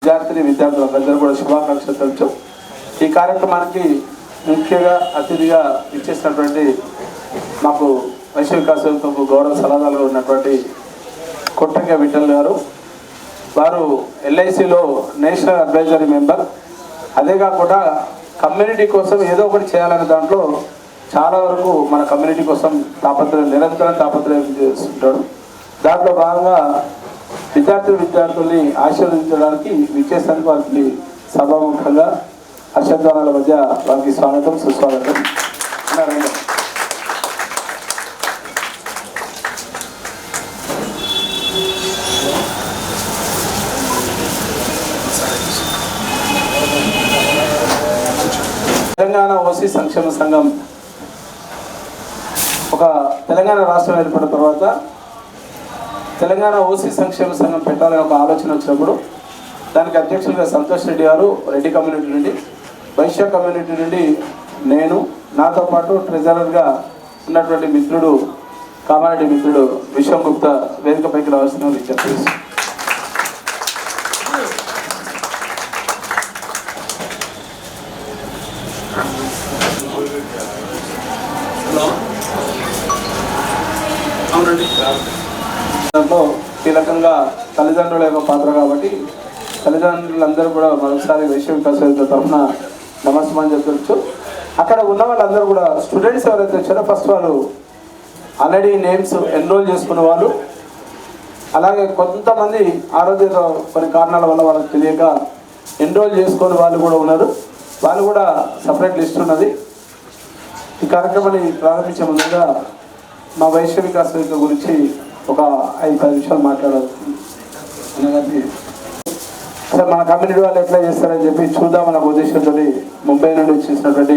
విద్యార్థులందరూ కూడా శుభాకాంక్షలు తెలుసు. ఈ కార్యక్రమానికి ముఖ్యంగా అతిథిగా ఇచ్చేసినటువంటి మాకు వైశ్య వికాస వేదికకు గౌరవ సలహాదారుగా ఉన్నటువంటి కొట్టంగ విఠల్ గారు, వారు ఎల్ఐసిలో నేషనల్ అడ్వైజరీ మెంబర్. అదే కాకుండా కమ్యూనిటీ కోసం ఏదో ఒకటి చేయాలనే దాంట్లో చాలా వరకు మన కమ్యూనిటీ కోసం నిరంతరం తాపత్రయం చేస్తుంటాడు. దాంట్లో భాగంగా విద్యార్థుల్ని ఆశీర్వదించడానికి విచ్చేసినందుకు వారికి సభాముఖంగా హర్షధ్వానాల మధ్య వారికి స్వాగతం సుస్వాగతం. తెలంగాణ ఓసీ సంక్షేమ సంఘం ఒక తెలంగాణ రాష్ట్రం ఏర్పడిన తర్వాత తెలంగాణ ఓసీ సంక్షేమ సంఘం పెట్టాలని ఒక ఆలోచన వచ్చినప్పుడు దానికి అధ్యక్షులుగా సంతోష్ రెడ్డి గారు రెడ్డి కమ్యూనిటీ నుండి, వైశ్య కమ్యూనిటీ నుండి నేను, నాతో పాటు ట్రెజరర్గా ఉన్నటువంటి మిత్రుడు కామారెడ్డి మిత్రుడు విశ్వం గుప్తా వేదికపైకి రావాల్సిన విజ్ఞప్తి. దాంట్లో కీలకంగా తల్లిదండ్రుల యొక్క పాత్ర కాబట్టి తల్లిదండ్రులందరూ కూడా మరోసారి వైశ్య వికాస వేదిక తరఫున నమస్కారం చెప్పవచ్చు. అక్కడ ఉన్న వాళ్ళందరూ కూడా స్టూడెంట్స్ ఎవరైతే వచ్చారో ఫస్ట్ వాళ్ళు ఆల్రెడీ నేమ్స్ ఎన్రోల్ చేసుకున్న వాళ్ళు, అలాగే కొంతమంది ఆరోగ్య కొన్ని కారణాల వల్ల వాళ్ళకి తెలియక ఎన్రోల్ చేసుకుని వాళ్ళు కూడా ఉన్నారు. వాళ్ళు కూడా సపరేట్ లిస్ట్ ఉన్నది. ఈ కార్యక్రమాన్ని ప్రారంభించే ముందుగా మా వైశ్య వికాస వేదిక గురించి ఒక 5-10 నిమిషాలు మాట్లాడాలి. అసలు మన కమ్యూనిటీ వాళ్ళు ఎట్లా చేస్తారని చెప్పి చూద్దామన్న ఉద్దేశంతో ముంబై నుండి వచ్చేసినటువంటి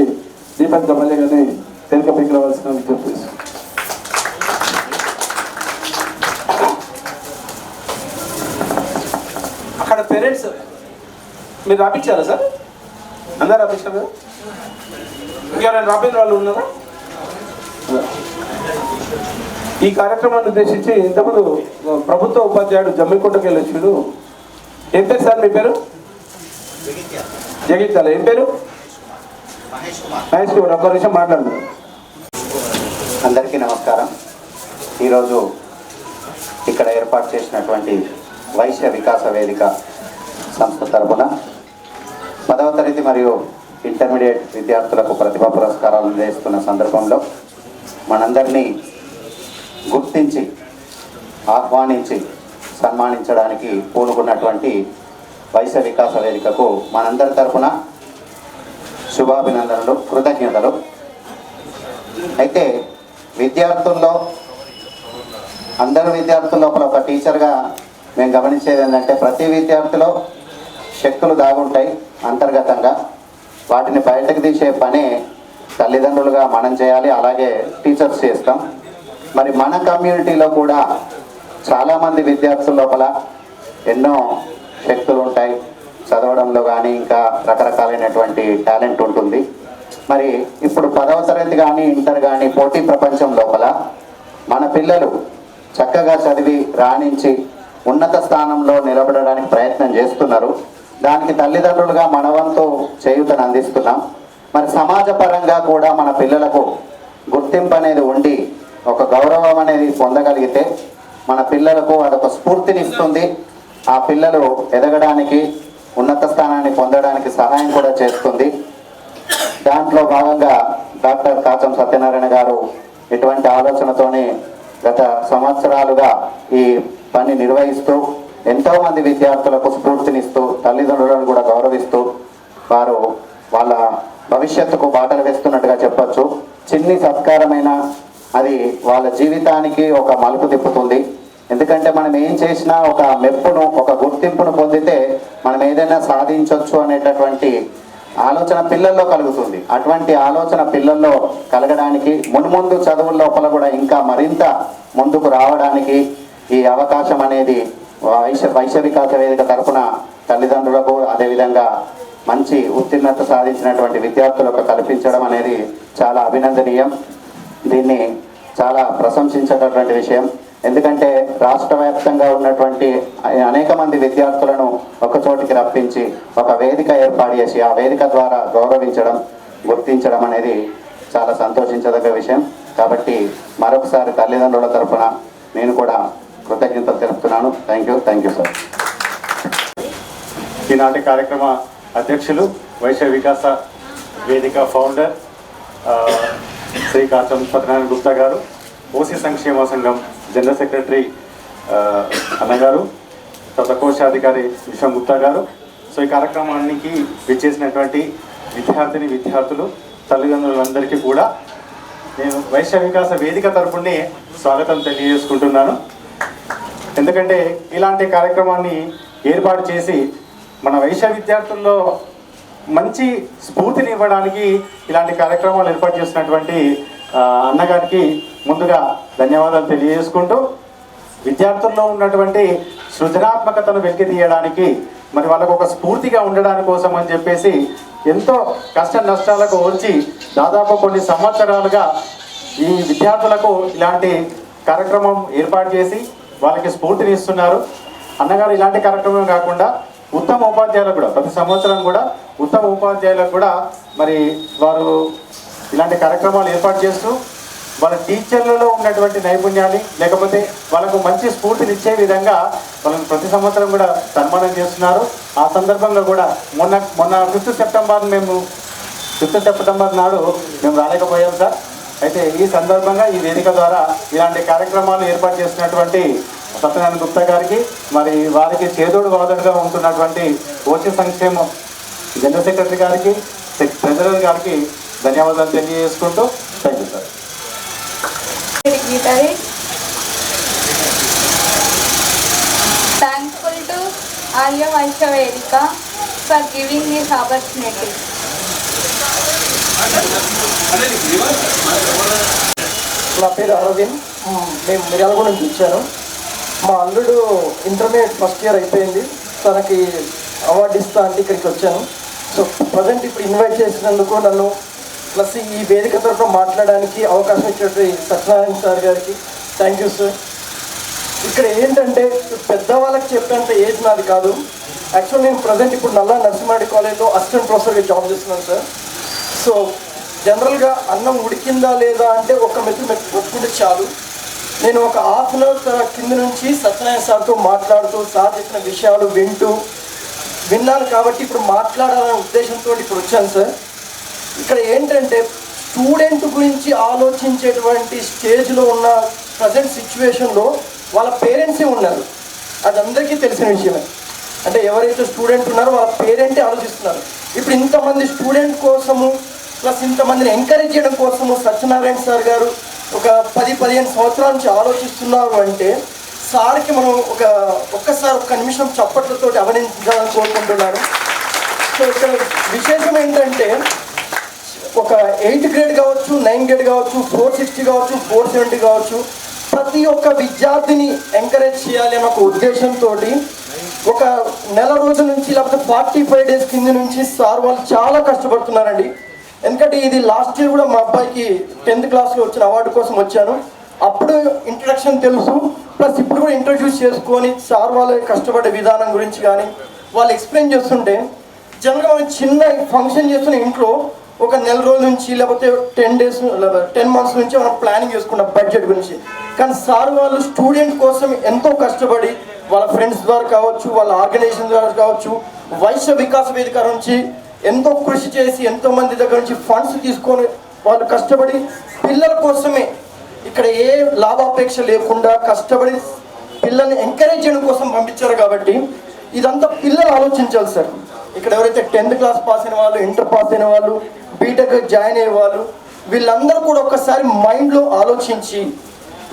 దీపక్ దమల్య గారిని వేదికపైకి రావాల్సిన విజ్ఞప్తి. అక్కడ పేరెంట్స్ మీరు రాపించారా సార్? అందరు రాపించారు కదా? ఇంకెవరైనా రాపిన వాళ్ళు ఉన్నారా? ఈ కార్యక్రమాన్ని ఉద్దేశించి ఇంతకుముందు ప్రభుత్వ ఉపాధ్యాయుడు జమ్మికుంటకి వెళ్ళొచ్చాడు. ఏం పేరు సార్ మీ పేరు? జగిత్యాల. ఏం పేరు? మహేష్ కుమార్. ఒక్క నిమిషం మాట్లాడుతున్నారు. అందరికీ నమస్కారం. ఈరోజు ఇక్కడ ఏర్పాటు చేసినటువంటి వైశ్య వికాస వేదిక సంస్థ తరఫున 10వ తరగతి మరియు ఇంటర్మీడియట్ విద్యార్థులకు ప్రతిభా పురస్కారాలు అందజేస్తున్న సందర్భంలో మనందరినీ గుర్తించి ఆహ్వానించి సన్మానించడానికి పూనుకున్నటువంటి వైశ్య వికాస వేదికకు మనందరి తరఫున శుభాభినందనలు, కృతజ్ఞతలు. అయితే అందరు విద్యార్థుల లోపల ఒక టీచర్గా మేము గమనించేది ఏంటంటే ప్రతి విద్యార్థిలో శక్తులు దాగుంటాయి అంతర్గతంగా. వాటిని బయటకు తీసే పనే తల్లిదండ్రులుగా మనం చేయాలి, అలాగే టీచర్స్ చేస్తాం. మరి మన కమ్యూనిటీలో కూడా చాలామంది విద్యార్థుల లోపల ఎన్నో శక్తులు ఉంటాయి. చదవడంలో కానీ ఇంకా రకరకాలైనటువంటి టాలెంట్ ఉంటుంది. మరి ఇప్పుడు 10వ తరగతి కానీ ఇంటర్ కానీ పోటీ ప్రపంచం లోపల మన పిల్లలు చక్కగా చదివి రాణించి ఉన్నత స్థానంలో నిలబడడానికి ప్రయత్నం చేస్తున్నారు. దానికి తల్లిదండ్రులుగా మన వంతు చేయూతను అందిస్తున్నాం. మరి సమాజ పరంగా కూడా మన పిల్లలకు గుర్తింపు అనేది ఉండి ఒక గౌరవం అనేది పొందగలిగితే మన పిల్లలకు అదొక స్ఫూర్తినిస్తుంది. ఆ పిల్లలు ఎదగడానికి, ఉన్నత స్థానాన్ని పొందడానికి సహాయం కూడా చేస్తుంది. దాంట్లో భాగంగా డాక్టర్ కాచం సత్యనారాయణ గారు ఇటువంటి ఆలోచనతోనే గత సంవత్సరాలుగా ఈ పని నిర్వహిస్తూ ఎంతోమంది విద్యార్థులకు స్ఫూర్తినిస్తూ తల్లిదండ్రులను కూడా గౌరవిస్తూ వారు వాళ్ళ భవిష్యత్తుకు బాటలు వేస్తున్నట్టుగా చెప్పచ్చు. చిన్ని సత్కారమైన అది వాళ్ళ జీవితానికి ఒక మలుపు తిప్పుతుంది. ఎందుకంటే మనం ఏం చేసినా ఒక మెప్పును, ఒక గుర్తింపును పొందితే మనం ఏదైనా సాధించవచ్చు అనేటటువంటి ఆలోచన పిల్లల్లో కలుగుతుంది. అటువంటి ఆలోచన పిల్లల్లో కలగడానికి మున్ముందు చదువుల లోపల కూడా ఇంకా మరింత ముందుకు రావడానికి ఈ అవకాశం అనేది వైశ్య వికాస వేదిక తరఫున తల్లిదండ్రులకు, అదేవిధంగా మంచి ఉత్తీర్ణత సాధించినటువంటి విద్యార్థులకు కల్పించడం అనేది చాలా అభినందనీయం. దీన్ని చాలా ప్రశంసించేటటువంటి విషయం. ఎందుకంటే రాష్ట్ర వ్యాప్తంగా ఉన్నటువంటి అనేక మంది విద్యార్థులను ఒక చోటికి రప్పించి ఒక వేదిక ఏర్పాటు చేసి ఆ వేదిక ద్వారా గౌరవించడం, గుర్తించడం అనేది చాలా సంతోషించదగ్గ విషయం. కాబట్టి మరొకసారి తల్లిదండ్రుల తరఫున నేను కూడా కృతజ్ఞతలు తెలుపుతున్నాను. Thank you sir. ఈనాటి కార్యక్రమ అధ్యక్షులు వైశ్య వికాస వేదిక ఫౌండర్ శ్రీ కాచం సత్యనారాయణ గుప్తా గారు, ఓసీ సంక్షేమ సంఘం జనరల్ సెక్రటరీ అన్నగారు, తర్వాత కోశాధికారి విశ్వం గుప్తా గారు. సో ఈ కార్యక్రమానికి విచ్చేసినటువంటి విద్యార్థులు, తల్లిదండ్రులందరికీ కూడా నేను వైశ్య వికాస వేదిక తరపునే స్వాగతం తెలియజేసుకుంటున్నాను. ఎందుకంటే ఇలాంటి కార్యక్రమాన్ని ఏర్పాటు చేసి మన వైశ్య విద్యార్థుల్లో మంచి స్ఫూర్తిని ఇవ్వడానికి ఇలాంటి కార్యక్రమాలు ఏర్పాటు చేసినటువంటి అన్నగారికి ముందుగా ధన్యవాదాలు తెలియజేసుకుంటూ, విద్యార్థుల్లో ఉన్నటువంటి సృజనాత్మకతను వెలికి తీయడానికి మరి వాళ్ళకు ఒక స్ఫూర్తిగా ఉండడానికి కోసం అని చెప్పేసి ఎంతో కష్ట నష్టాలకు ఓర్చి దాదాపు కొన్ని సంవత్సరాలుగా ఈ విద్యార్థులకు ఇలాంటి కార్యక్రమం ఏర్పాటు చేసి వాళ్ళకి స్ఫూర్తిని ఇస్తున్నారు. అన్నగారు ఇలాంటి కార్యక్రమం కాకుండా ఉత్తమ ఉపాధ్యాయులకు కూడా ప్రతి సంవత్సరం కూడా ఉత్తమ ఉపాధ్యాయులకు కూడా మరి వారు ఇలాంటి కార్యక్రమాలు ఏర్పాటు చేస్తూ వాళ్ళ టీచర్లలో ఉన్నటువంటి నైపుణ్యాన్ని లేకపోతే వాళ్ళకు మంచి స్ఫూర్తినిచ్చే విధంగా వాళ్ళని ప్రతి సంవత్సరం కూడా సన్మానం చేస్తున్నారు. ఆ సందర్భంగా కూడా మొన్న 5th సెప్టెంబర్ నాడు మేము రాలేకపోయాం సార్. అయితే ఈ సందర్భంగా ఈ వేదిక ద్వారా ఇలాంటి కార్యక్రమాలు ఏర్పాటు చేసినటువంటి సత్యనారాయణ గుప్తా గారికి, మరి వారికి చేదోడు వాదోడుగా ఉంటున్నటువంటి ఓసీ సంక్షేమ జనరల్ సెక్రటరీ గారికి, ట్రెజరర్ గారికి ధన్యవాదాలు తెలియజేసుకుంటూ thank you sir. Thankful to Arya Vaishya Vedika for giving this opportunity. నా పేరు అరవింద్, మేము మిర్యాలగూడ నుంచి వచ్చాను. మా అల్లుడు ఇంటర్మీడియట్ ఫస్ట్ ఇయర్ అయిపోయింది, తనకి అవార్డు ఇస్తా అంటే ఇక్కడికి వచ్చాను. సో ప్రజెంట్ ఇప్పుడు ఇన్వైట్ చేసినందుకు నన్ను ప్లస్ ఈ వేదిక తరఫున మాట్లాడడానికి అవకాశం ఇచ్చేటువంటి సత్యనారాయణ సార్ గారికి థ్యాంక్ యూ సార్. ఇక్కడ ఏంటంటే పెద్దవాళ్ళకి చెప్పేంత ఏజ్ నాది కాదు. యాక్చువల్ నేను ప్రజెంట్ ఇప్పుడు నల్లా నరసింహారెడ్డి కాలేజ్లో అసిస్టెంట్ ప్రొఫెసర్గా జాబ్ చేస్తున్నాను సార్. సో జనరల్గా అన్నం ఉడికిందా లేదా అంటే ఒక మెతుకు ఒప్పుకుంటే చాలు. నేను ఒక హాఫ్ అన్ అవర్ కింద నుంచి సత్యనారాయణ సార్తో మాట్లాడుతూ సార్ చెప్పిన విషయాలు విన్నాను కాబట్టి ఇప్పుడు మాట్లాడాలనే ఉద్దేశంతో ఇప్పుడు వచ్చాను సార్. ఇక్కడ ఏంటంటే స్టూడెంట్ గురించి ఆలోచించేటువంటి స్టేజ్లో ఉన్న ప్రజెంట్ సిచ్యువేషన్లో వాళ్ళ పేరెంట్సే ఉన్నారు. అది అందరికీ తెలిసిన విషయమే. అంటే ఎవరైతే స్టూడెంట్ ఉన్నారో వాళ్ళ పేరెంటే ఆలోచిస్తున్నారు. ఇప్పుడు ఇంతమంది స్టూడెంట్ కోసము ప్లస్ ఇంతమందిని ఎంకరేజ్ చేయడం కోసము సత్యనారాయణ సార్ గారు ఒక 10-15 సంవత్సరాల నుంచి ఆలోచిస్తున్నారు అంటే సార్కి మనం ఒక్క నిమిషం చప్పట్లతో అభినందించాలని కోరుకుంటున్నాను. సో ఇక్కడ విశేషం ఏంటంటే ఒక 8th గ్రేడ్ కావచ్చు, 9th గ్రేడ్ కావచ్చు, 460 కావచ్చు, 470 కావచ్చు, ప్రతి ఒక్క విద్యార్థిని ఎంకరేజ్ చేయాలి అనే ఒక ఉద్దేశంతో ఒక నెల రోజుల నుంచి లేకపోతే 45 డేస్ కింద నుంచి సార్ వాళ్ళు చాలా కష్టపడుతున్నారండి. ఎందుకంటే ఇది లాస్ట్ ఇయర్ కూడా మా అబ్బాయికి 10th క్లాస్లో వచ్చిన అవార్డు కోసం వచ్చాను. అప్పుడు ఇంట్రడక్షన్ తెలుసు, ప్లస్ ఇప్పుడు కూడా ఇంట్రడ్యూస్ చేసుకొని సార్ వాళ్ళ కష్టపడే విధానం గురించి కానీ వాళ్ళు ఎక్స్ప్లెయిన్ చేస్తుంటే జనరల్గా మనం చిన్న ఫంక్షన్ చేస్తున్న ఇంట్లో ఒక నెల రోజుల నుంచి లేకపోతే 10 months నుంచి మనం ప్లానింగ్ చేసుకున్నాం బడ్జెట్ గురించి. కానీ సార్ వాళ్ళు స్టూడెంట్ కోసం ఎంతో కష్టపడి వాళ్ళ ఫ్రెండ్స్ ద్వారా కావచ్చు, వాళ్ళ ఆర్గనైజేషన్ ద్వారా కావచ్చు, వైశ్య వికాస వేదిక నుంచి ఎంతో కృషి చేసి ఎంతోమంది దగ్గర నుంచి ఫండ్స్ తీసుకొని వాళ్ళు కష్టపడి పిల్లల కోసమే ఇక్కడ ఏ లాభాపేక్ష లేకుండా కష్టపడి పిల్లల్ని ఎంకరేజ్ చేయడం కోసం పంపించారు. కాబట్టి ఇదంతా పిల్లలు ఆలోచించాలి సార్. ఇక్కడ ఎవరైతే 10th క్లాస్ పాస్ అయిన వాళ్ళు, ఇంటర్ పాస్ అయిన వాళ్ళు, బీటెక్ జాయిన్ అయ్యే వాళ్ళు, వీళ్ళందరూ కూడా ఒక్కసారి మైండ్లో ఆలోచించి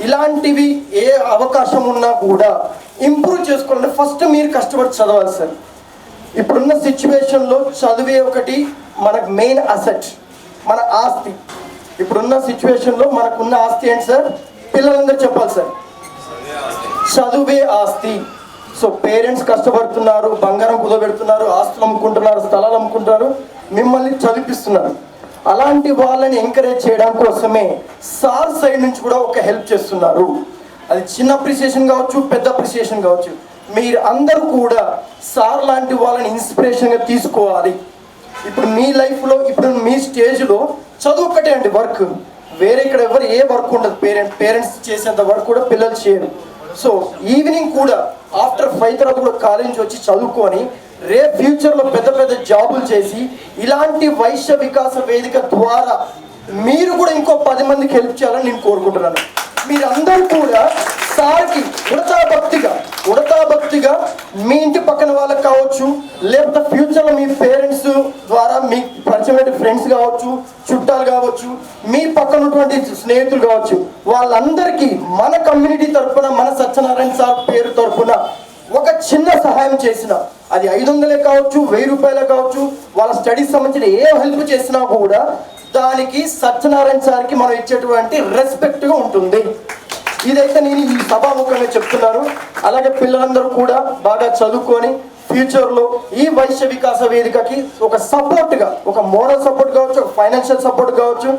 ఇలాంటివి ఏ అవకాశం ఉన్నా కూడా ఇంప్రూవ్ చేసుకోవాలంటే ఫస్ట్ మీరు కష్టపడి చదవాలి సార్. ఇప్పుడున్న సిచ్యువేషన్లో చదివే ఒకటి మనకు మెయిన్ అసెట్, మన ఆస్తి. ఇప్పుడున్న సిచ్యువేషన్లో మనకున్న ఆస్తి ఏంటి సార్? పిల్లలందరూ చెప్పాలి సార్, చదువే ఆస్తి. సో పేరెంట్స్ కష్టపడుతున్నారు, బంగారం కుదబెడుతున్నారు, ఆస్తులు అమ్ముకుంటున్నారు, స్థలాలు అమ్ముకుంటున్నారు, మిమ్మల్ని చదివిస్తున్నారు. అలాంటి వాళ్ళని ఎంకరేజ్ చేయడం కోసమే సార్ సైడ్ నుంచి కూడా ఒక హెల్ప్ చేస్తున్నారు. అది చిన్న అప్రిసియేషన్ కావచ్చు, పెద్ద అప్రిసియేషన్ కావచ్చు. మీరు అందరూ కూడా సార్ లాంటి వాళ్ళని ఇన్స్పిరేషన్గా తీసుకోవాలి. ఇప్పుడు మీ లైఫ్లో, ఇప్పుడు మీ స్టేజ్లో చదువు ఒక్కటే అండి వర్క్. వేరే ఇక్కడ ఎవరు ఏ వర్క్ ఉండదు. పేరెంట్స్ చేసేంత వర్క్ కూడా పిల్లలు చేయరు. సో ఈవినింగ్ కూడా ఆఫ్టర్ 5 తర్వాత కూడా కాలేజ్ నుంచి వచ్చి చదువుకొని రేపు ఫ్యూచర్లో పెద్ద పెద్ద జాబులు చేసి ఇలాంటి వైశ్య వికాస వేదిక ద్వారా మీరు కూడా ఇంకో 10 మందికి హెల్ప్ చేయాలని నేను కోరుకుంటున్నాను. మీరందరూ కూడా సార్కి ఉడతా భక్తిగా మీ ఇంటి పక్కన వాళ్ళకి కావచ్చు, లేకపోతే ఫ్యూచర్లో మీ పేరెంట్స్ ద్వారా మీ పరిచయమైన ఫ్రెండ్స్ కావచ్చు, చుట్టాలు కావచ్చు, మీ పక్కన ఉన్నటువంటి స్నేహితులు కావచ్చు, వాళ్ళందరికీ మన కమ్యూనిటీ తరఫున, మన సత్యనారాయణ సార్ పేరు తరఫున ఒక చిన్న సహాయం చేసిన, అది 500 కావచ్చు, 1000 రూపాయలు కావచ్చు, వాళ్ళ స్టడీస్ సంబంధించిన ఏ హెల్ప్ చేసినా కూడా దానికి సత్యనారాయణ సార్కి మనం ఇచ్చేటువంటి రెస్పెక్ట్గా ఉంటుంది. ఇదైతే నేను ఈ సభాముఖంగా చెప్తున్నాను. అలాగే పిల్లలందరూ కూడా బాగా చదువుకొని ఫ్యూచర్లో ఈ వైశ్య వికాస వేదికకి ఒక సపోర్ట్గా, ఒక మోరల్ సపోర్ట్ కావచ్చు, ఒక ఫైనాన్షియల్ సపోర్ట్ కావచ్చు,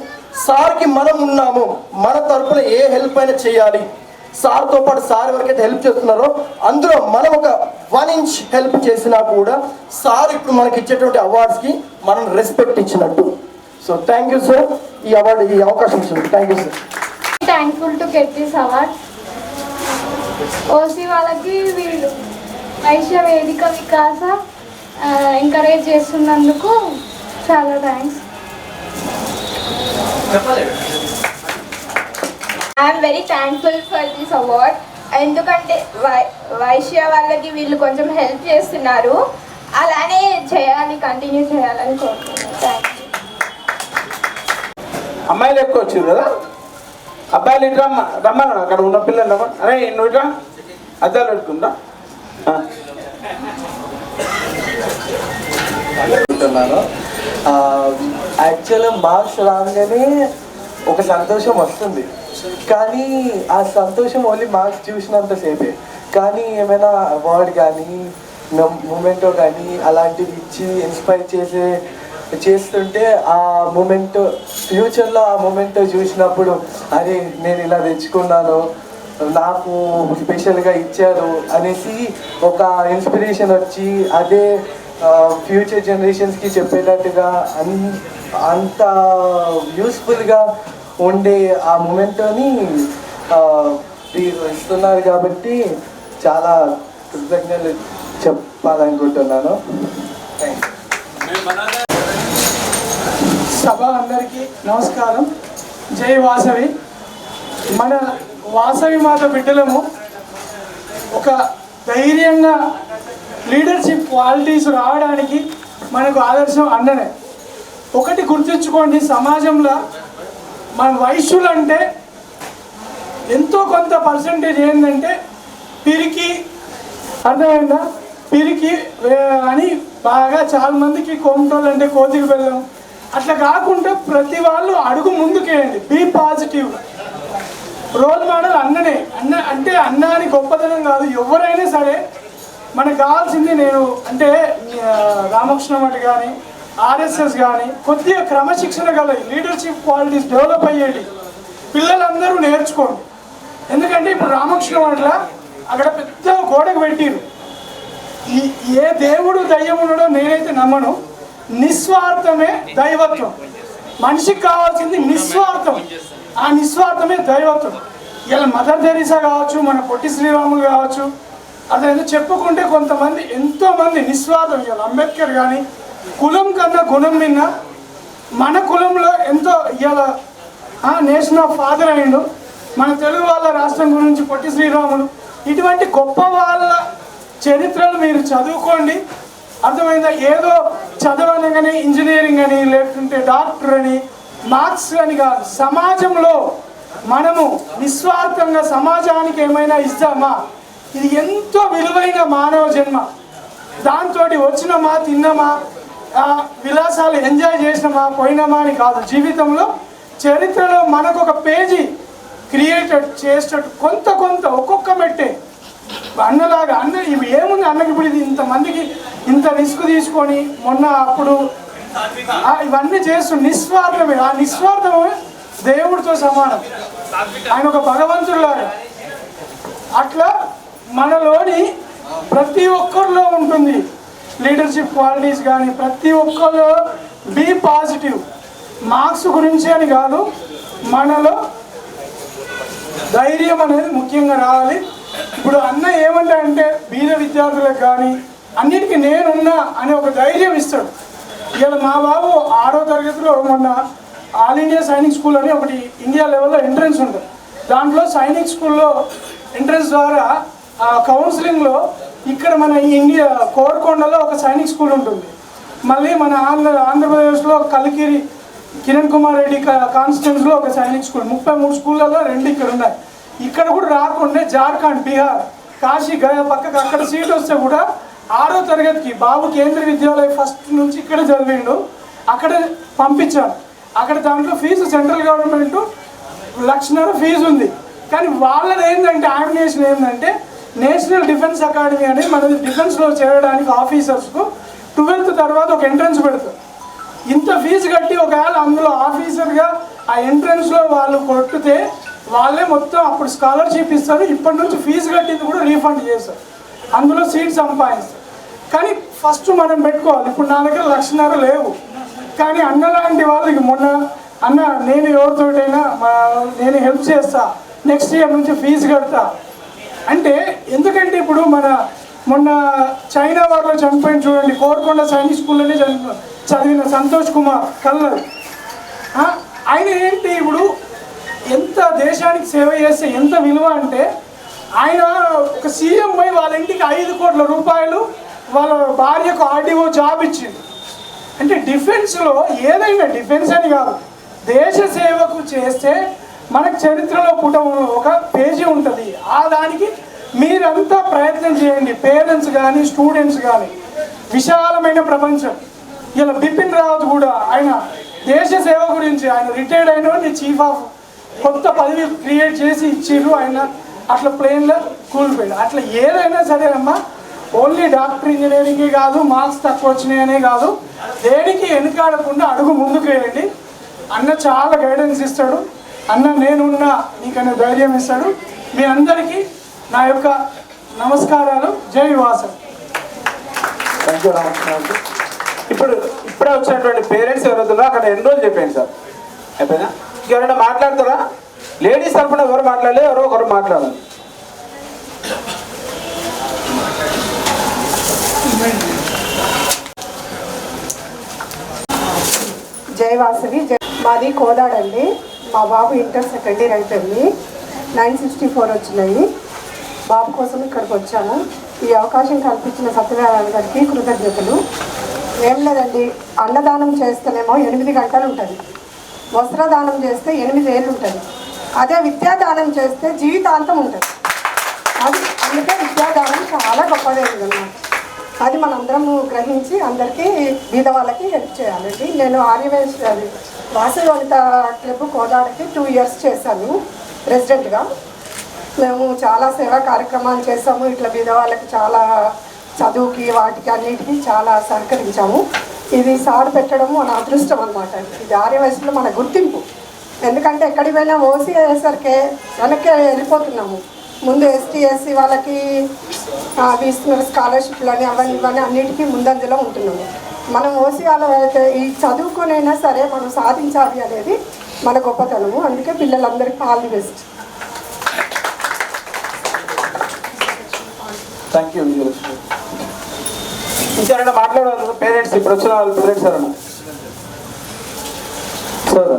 సార్కి మనం ఉన్నాము, మన తరఫున ఏ హెల్ప్ అయినా చేయాలి. సార్తో పాటు సార్ ఎవరికైతే హెల్ప్ చేస్తున్నారో అందులో మనం ఒక 1 ఇంచ్ హెల్ప్ చేసినా కూడా సార్ ఇప్పుడు మనకి ఇచ్చేటువంటి అవార్డ్స్కి మనం రెస్పెక్ట్ ఇచ్చినట్టు. సో థ్యాంక్ యూ సార్, ఈ అవార్డు, ఈ అవకాశం ఇచ్చింది. Thank you sir. Thankful to get this award. OC వాళ్ళకి వీళ్ళు వైశ్య వేదిక వికాస ఎంకరేజ్ చేస్తున్నందుకు చాలా thanks. I'm very thankful for this award. ఎందుకంటే వైశ్య వాళ్ళకి వీళ్ళు కొంచెం హెల్ప్ చేస్తున్నారు, అలానే చేయాలి, కంటిన్యూ చేయాలని కోరుకుంటున్నాను. Thank you. అమ్మాయిలు ఎక్కువ వచ్చారు కదా, అబ్బాయిలు ఇట్లా రమ్మను, అక్కడ ఉన్న పిల్లలు రమ్మను. అరే నువ్వు ఇట్లా అద్దాలు పెట్టుకుంటా. యాక్చువల్గా మార్క్స్ రాగానే ఒక సంతోషం వస్తుంది, కానీ ఆ సంతోషం ఓన్లీ మార్క్స్ చూసినంతసేపే. కానీ ఏమైనా అవార్డ్ కానీ మూమెంటో కానీ అలాంటివి ఇచ్చి ఇన్స్పైర్ చేస్తుంటే ఆ మూమెంట్ ఫ్యూచర్లో ఆ మూమెంట్ చూసినప్పుడు అరే నేను ఇలా తెచ్చుకున్నాను, నాకు స్పెషల్గా ఇచ్చారు అనేసి ఒక ఇన్స్పిరేషన్ వచ్చి అదే ఫ్యూచర్ జనరేషన్స్కి చెప్పేటట్టుగా అంత యూస్ఫుల్గా ఉండే ఆ మూమెంట్ని ఇస్తున్నారు కాబట్టి చాలా కృతజ్ఞతలు చెప్పాలనుకుంటున్నాను. సభ అందరికీ నమస్కారం. జై వాసవి. మన వాసవి మాత బిడ్డలము ఒక ధైర్యంగా లీడర్షిప్ క్వాలిటీస్ రావడానికి మనకు ఆదర్శం అన్ననే. ఒకటి గుర్తుంచుకోండి, సమాజంలో మన వైశ్యులు అంటే ఎంతో కొంత పర్సంటేజ్ ఏంటంటే పిరికి, అర్థమైందా, పిరికి అని బాగా చాలా మందికి కోమటోళ్ళు అంటే కోతికి వెళ్ళాం. అట్లా కాకుండా ప్రతి వాళ్ళు అడుగు ముందుకేయండి, బీ పాజిటివ్. రోల్ మోడల్ అన్ననే. అంటే అన్న అని గొప్పతనం కాదు, ఎవరైనా సరే మనకు కావాల్సింది. నేను అంటే రామకృష్ణ మఠ్ కానీ ఆర్ఎస్ఎస్ కానీ కొద్దిగా క్రమశిక్షణ గల లీడర్షిప్ క్వాలిటీస్ డెవలప్ అయ్యేది పిల్లలందరూ నేర్చుకోండి. ఎందుకంటే ఇప్పుడు రామకృష్ణ మఠలో అక్కడ పెద్ద గోడకు పెట్టిరు. ఏ దేవుడు దయ్యం ఉండడో నేనైతే నమ్మను. నిస్వార్థమే దైవత్వం. మనిషికి కావాల్సింది నిస్వార్థం. ఆ నిస్వార్థమే దైవత్వం. ఇలా మదర్ తెరీసా కావచ్చు, మన పొట్టి శ్రీరాములు కావచ్చు, అదేదో చెప్పుకుంటే కొంతమంది ఎంతోమంది నిస్వార్థం. ఇవాళ అంబేద్కర్ కానీ కులం కన్నా గుణం మిన్న. మన కులంలో ఎంతో ఇవాళ నేషన్ ఆఫ్ ఫాదర్ అయ్యిండు. మన తెలుగు వాళ్ళ రాష్ట్రం గురించి పొట్టి శ్రీరాములు, ఇటువంటి గొప్ప వాళ్ళ చరిత్రలు మీరు చదువుకోండి. అర్థమైందా? ఏదో చదవనగానే ఇంజనీరింగ్ అని, లేకుంటే డాక్టర్ అని, మార్క్స్ అని కాదు. సమాజంలో మనము నిస్వార్థంగా సమాజానికి ఏమైనా ఇస్తామా? ఇది ఎంతో విలువైన మానవ జన్మ. దాంతో వచ్చినామా, తిన్నామా, విలాసాలు ఎంజాయ్ చేసినామా, పోయినామా అని కాదు. జీవితంలో చరిత్రలో మనకు ఒక పేజీ క్రియేటెడ్ చేసేటట్టు కొంత ఒక్కొక్క మెట్టే అన్నలాగా. అన్న ఇవి ఏముంది అన్నకి ఇప్పుడు ఇది ఇంతమందికి ఇంత రిస్క్ తీసుకొని మొన్న అప్పుడు ఇవన్నీ చేస్తూ నిస్వార్థమే. ఆ నిస్వార్థమే దేవుడితో సమానం. ఆయన ఒక భగవంతుడిలాగా. అట్లా మనలోని ప్రతి ఒక్కరిలో ఉంటుంది లీడర్షిప్ క్వాలిటీస్. కానీ ప్రతి ఒక్కరు బీ పాజిటివ్. మార్క్స్ గురించి అని కాదు, మనలో ధైర్యం అనేది ముఖ్యంగా రావాలి. ఇప్పుడు అన్న ఏమంటా అంటే బీద విద్యార్థులకు కానీ అన్నిటికీ నేనున్నా అనే ఒక ధైర్యం ఇస్తాడు. ఇలా మా బాబు 6వ తరగతిలో మొన్న ఆల్ ఇండియా సైనిక్ స్కూల్ అని ఒకటి ఇండియా లెవెల్లో ఎంట్రన్స్ ఉంటుంది. దాంట్లో సైనిక్ స్కూల్లో ఎంట్రన్స్ ద్వారా కౌన్సిలింగ్లో ఇక్కడ మన ఇండియా కోరకొండలో ఒక సైనిక్ స్కూల్ ఉంటుంది. మళ్ళీ మన ఆంధ్రప్రదేశ్లో కలికిరి కిరణ్ కుమార్ రెడ్డి కాన్స్టిట్యూన్స్లో ఒక సైనిక్ స్కూల్, 33 స్కూళ్ళలో 2 ఇక్కడ ఉన్నాయి. ఇక్కడ కూడా రాకుండా జార్ఖండ్, బీహార్, కాశీ, గయా పక్కకు అక్కడ సీట్ వస్తే కూడా 6వ తరగతికి బాబు కేంద్రీయ విద్యాలయ ఫస్ట్ నుంచి ఇక్కడ చదివిండు, అక్కడ పంపించాను. అక్కడ దాంట్లో ఫీజు సెంట్రల్ గవర్నమెంట్ 1,00,000 ఫీజు ఉంది. కానీ వాళ్ళది ఏంటంటే ఆంబినేషన్ ఏంటంటే నేషనల్ డిఫెన్స్ అకాడమీ అని మనది డిఫెన్స్లో చేరడానికి ఆఫీసర్స్కు 12th తర్వాత ఒక ఎంట్రన్స్ పెడతారు. ఇంత ఫీజు కట్టి ఒకవేళ అందులో ఆఫీసర్గా ఆ ఎంట్రన్స్లో వాళ్ళు కొట్టితే వాళ్ళే మొత్తం అప్పుడు స్కాలర్షిప్ ఇస్తారు. ఇప్పటి నుంచి ఫీజు కట్టింది కూడా రీఫండ్ చేస్తారు, అందులో సీట్ సంపాదిస్తారు. కానీ ఫస్ట్ మనం పెట్టుకోవాలి. ఇప్పుడు నా దగ్గర 1,00,000 లేవు, కానీ అన్న లాంటి వాళ్ళకి మొన్న అన్న నేను ఎవరితోటైనా నేను హెల్ప్ చేస్తా, నెక్స్ట్ ఇయర్ నుంచి ఫీజు కడతా అంటే. ఎందుకంటే ఇప్పుడు మొన్న చైనా వారిలో చనిపోయిన చూడండి, కోరకొండ సైనిక్ స్కూల్లోనే చదివిన సంతోష్ కుమార్ కల్లర్. ఆయన ఏంటి ఇప్పుడు ఎంత దేశానికి సేవ చేస్తే ఎంత విలువ అంటే, ఆయన ఒక సీఎం పోయి వాళ్ళ ఇంటికి 5 కోట్ల రూపాయలు వాళ్ళ భార్యకు ఆర్డీఓ జాబ్ ఇచ్చింది. అంటే డిఫెన్స్లో ఏదైనా డిఫెన్స్ అని కాదు, దేశ సేవకు చేస్తే మనకు చరిత్రలో ఒక పేజీ ఉంటుంది. ఆ దానికి మీరంతా ప్రయత్నం చేయండి, పేరెంట్స్ కానీ స్టూడెంట్స్ కానీ. విశాలమైన ప్రపంచం. ఇలా బిపిన్ రావత్ కూడా ఆయన దేశ సేవ గురించి ఆయన రిటైర్డ్ అయిన చీఫ్ ఆఫ్ కొత్త పదవి క్రియేట్ చేసి ఇచ్చిర్రు. ఆయన అట్లా ప్లేన్లో కూలిపోయాడు. అట్లా ఏదైనా సరే అమ్మా, ఓన్లీ డాక్టర్ ఇంజనీరింగే కాదు, మార్క్స్ తక్కువ వచ్చినాయనే కాదు, దేనికి వెనుకాడకుండా అడుగు ముందుకు వేయండి. అన్న చాలా గైడెన్స్ ఇస్తాడు. అన్న నేనున్నా నీకనే ధైర్యం ఇస్తాడు. మీ అందరికీ నా యొక్క నమస్కారాలు. జై వాసవి. Thank you Ramakrishna. ఇప్పుడే వచ్చినటువంటి పేరెంట్స్ ఎవరైతే అక్కడ ఎన్రోల్ చెప్పండి సార్. అయిపోయినా ఎవరైనా మాట్లాడతారా? లేడీస్ తరఫున ఎవరు మాట్లాడలే, ఎవరో ఒకరు మాట్లాడాలి. జై వాసవి. మాది కోదాడండి. మా బాబు ఇంటర్ సెకండ్ ఇయర్ అయిపోయింది. 964 వచ్చినాయి. బాబు కోసం ఇక్కడికి వచ్చాము. ఈ అవకాశం కల్పించిన సత్యనారాయణ గారికి కృతజ్ఞతలు. ఏం లేదండి, అన్నదానం చేస్తేనేమో 8 గంటలు ఉంటుంది, వస్త్రదానం చేస్తే 8 ఏళ్ళు ఉంటుంది. అదే విద్యాదానం చేస్తే జీవితాంతం ఉంటుంది. అందుకే విద్యాదానం చాలా గొప్పదైంది అన్నమాట. అది మనందరం గ్రహించి అందరికీ బీద వాళ్ళకి హెల్ప్ చేయాలండి. నేను వాసవి వనిత క్లబ్ కోదాడకి 2 ఇయర్స్ చేశాను ప్రెసిడెంట్గా. మేము చాలా సేవా కార్యక్రమాలు చేసాము. ఇట్లా బీద వాళ్ళకి చాలా చదువుకి వాటికి అన్నిటికీ చాలా సహకరించాము. ఇది సార్ పెట్టడం మన అదృష్టం అనమాట. ఇది ఆర్యవయసులో మన గుర్తింపు. ఎందుకంటే ఎక్కడికి పోయినా ఓసీ అయ్యేసరికి వెనక్కి వెళ్ళిపోతున్నాము. ముందు ఎస్టీ ఎస్సీ వాళ్ళకి అవి ఇస్తున్నారు, స్కాలర్షిప్లు అని అవన్నీ ఇవన్నీ అన్నిటికీ ముందంజలో ఉంటున్నాము. మనం ఓసీ వాళ్ళు అయితే ఈ చదువుకునైనా సరే మనం సాధించాలి అనేది మన గొప్పతనము. అందుకే పిల్లలందరికీ all the best. Thank you. ఇంకెవరైనా మాట్లాడారు పేరెంట్స్? ఇప్పుడు వచ్చిన వాళ్ళు పేరెంట్స్ ఎవరన్నా sir?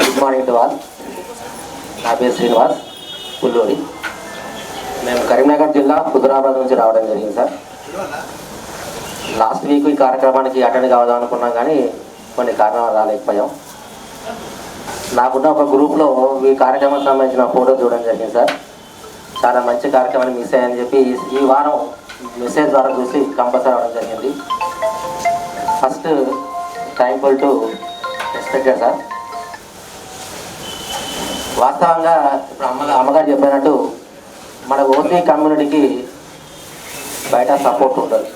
Good morning to all. నా పేరు శ్రీనివాస్ పుల్లూరి. మేము కరీంనగర్ జిల్లా హుజరాబాద్ నుంచి రావడం జరిగింది సార్. లాస్ట్ వీక్ ఈ కార్యక్రమానికి అటెండ్ కావదాం అనుకున్నాం, కానీ కొన్ని కారణాలు రాలేకపోయాం. నాకున్న ఒక గ్రూప్లో ఈ కార్యక్రమానికి సంబంధించిన ఫోటో చూడడం జరిగింది సార్. చాలా మంచి కార్యక్రమాన్ని మిస్ అయ్యని చెప్పి ఈ వారం మెసేజ్ ద్వారా చూసి కంపల్సరీ అవ్వడం జరిగింది. First thankful to respected sir. వాస్తవంగా ఇప్పుడు అమ్మగారు చెప్పినట్టు మన ఓసీ కమ్యూనిటీకి బయట సపోర్ట్ ఉండదు.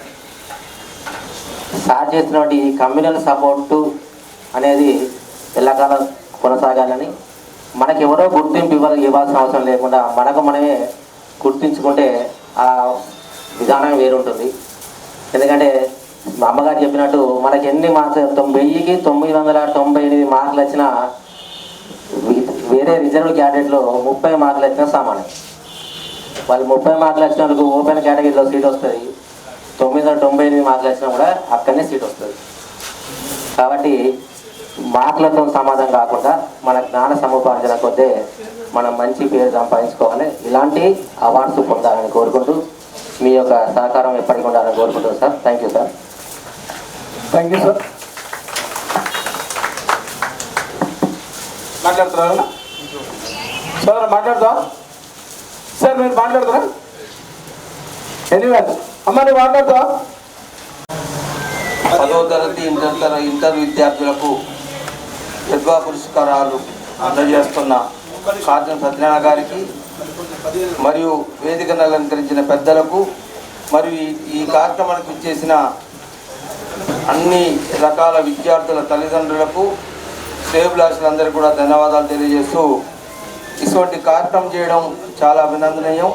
సార్ చేసినటువంటి ఈ కమ్యూనల్ సపోర్టు అనేది ఎల్లకాలం కొనసాగాలని, మనకెవరో గుర్తింపు ఇవ్వాల్సిన అవసరం లేకుండా మనకు మనమే గుర్తించుకుంటే ఆ విధానం వేరుంటుంది. ఎందుకంటే మా అమ్మగారు చెప్పినట్టు మనకి ఎన్ని మార్క్స్ 1000కి 998 మార్కులు వచ్చినా వేరే రిజర్వ్ క్యాండిడేట్లో 30 మార్కులు వచ్చినా సామాన్యం. వాళ్ళు 30 మార్కులు వచ్చినందుకు ఓపెన్ కేటగిరీలో సీట్ వస్తుంది, 998 మార్కులు వచ్చినా కూడా అక్కడనే సీట్ వస్తుంది. కాబట్టి మార్కులతో సమాధానం కాకుండా మన జ్ఞాన సముపార్జన కొద్దే మనం మంచి పేరు సంపాదించుకోవాలి. ఇలాంటి అవార్డ్స్ పొందాలని కోరుకుంటూ మీ యొక్క సహకారం ఎప్పటికీ ఉండాలని కోరుకుంటున్నాను sir. Thank you sir. Thank you sir. మాట్లాడుతున్నారా సార్? మాట్లాడతా సార్, మీరు మాట్లాడతారా? ఎనీవే అమ్మ నువ్వు మాట్లాడతా. 10వ తరగతి ఇంటర్ విద్యార్థులకు ప్రతిభా పురస్కారాలు అందజేస్తున్న కాజం సత్యనారాయణ గారికి మరియు వేదికను అలంకరించిన పెద్దలకు మరియు ఈ కార్యక్రమానికి ఇచ్చేసిన అన్ని రకాల విద్యార్థుల తల్లిదండ్రులకు శ్రేయోభిలాషులందరికీ కూడా ధన్యవాదాలు తెలియజేస్తూ, ఇటువంటి కార్యక్రమం చేయడం చాలా అభినందనీయం.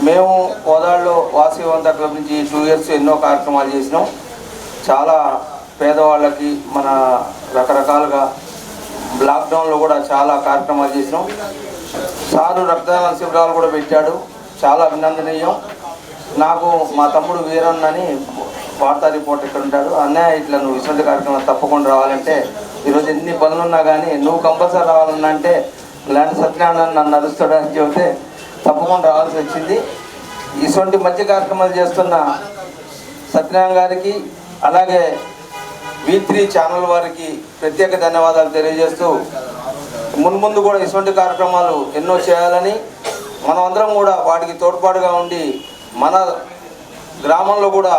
మేము కోదాడలో వాసవివంత క్లబ్ నుంచి 2 years ఎన్నో కార్యక్రమాలు చేసినాం. చాలా పేదవాళ్ళకి మన రకరకాలుగా లాక్డౌన్లో కూడా చాలా కార్యక్రమాలు చేసినాం. సారు రక్తదాన శిబిరాలు కూడా పెట్టాడు, చాలా అభినందనీయం. నాకు మా తమ్ముడు వీరన్నని వార్తా రిపోర్టర్ ఇక్కడ ఉంటాడు, అన్నయ్య ఇట్లా నువ్వు ఇటువంటి కార్యక్రమాలు తప్పకుండా రావాలంటే, ఈరోజు ఎన్ని పనులున్నా కానీ నువ్వు కంపల్సరీ రావాలన్నా అంటే ఇలాంటి సత్యనారాయణ నన్ను అరుస్తాడని చెబితే తప్పకుండా రావాల్సి వచ్చింది. ఇటువంటి మంచి కార్యక్రమాలు చేస్తున్న సత్యనారాయణ గారికి అలాగే V3 ఛానల్ వారికి ప్రత్యేక ధన్యవాదాలు తెలియజేస్తూ, మున్ముందు కూడా ఇటువంటి కార్యక్రమాలు ఎన్నో చేయాలని, మనం అందరం కూడా వాటికి తోడ్పాటుగా ఉండి మన గ్రామంలో కూడా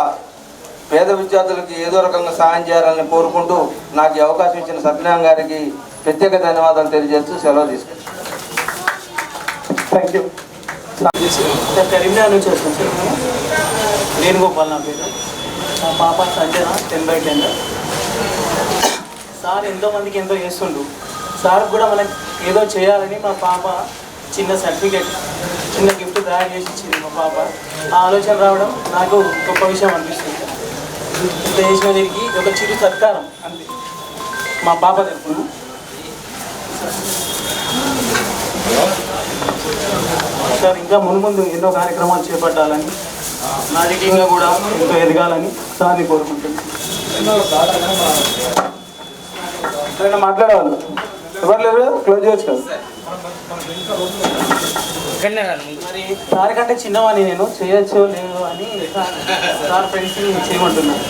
పేద విద్యార్థులకి ఏదో రకంగా సహాయం చేయాలని కోరుకుంటూ, నాకు ఈ అవకాశం ఇచ్చిన సత్యనారాయణ గారికి ప్రత్యేక ధన్యవాదాలు తెలియజేస్తూ సెలవు తీసుకుంటాను. Thank you. కరీంనగర్ నుంచి వచ్చాను సార్. వేణుగోపాల్ నా పేరు. మా పాప సంజన 10/10. సార్ ఎంతోమందికి ఎంతో చేస్తుండు. సార్ కూడా మనకి ఏదో చేయాలని మా పాప చిన్న సర్టిఫికేట్, చిన్న గిఫ్ట్ తయారు చేసి ఇచ్చింది మా పాప. ఆ ఆలోచన రావడం నాకు గొప్ప విషయం అనిపిస్తుంది. ఇంత చేసిన దీనికి ఒక చిరు సత్కారం అంతే మా పాప తరఫున. సార్ ఇంకా మున్ముందు ఎన్నో కార్యక్రమాలు చేపట్టాలని, రాజకీయంగా కూడా ఎంతో ఎదగాలని సార్ని కోరుకుంటున్నాను. మాట్లాడేవాళ్ళు ఎవరు లేరు, క్లోజ్ చేయొచ్చు కదా. మరి సార్ కంటే చిన్నవాణి నేను, చేయొచ్చు లేదు అని సార్ ఫ్రెండ్స్ చేయమంటున్నాను.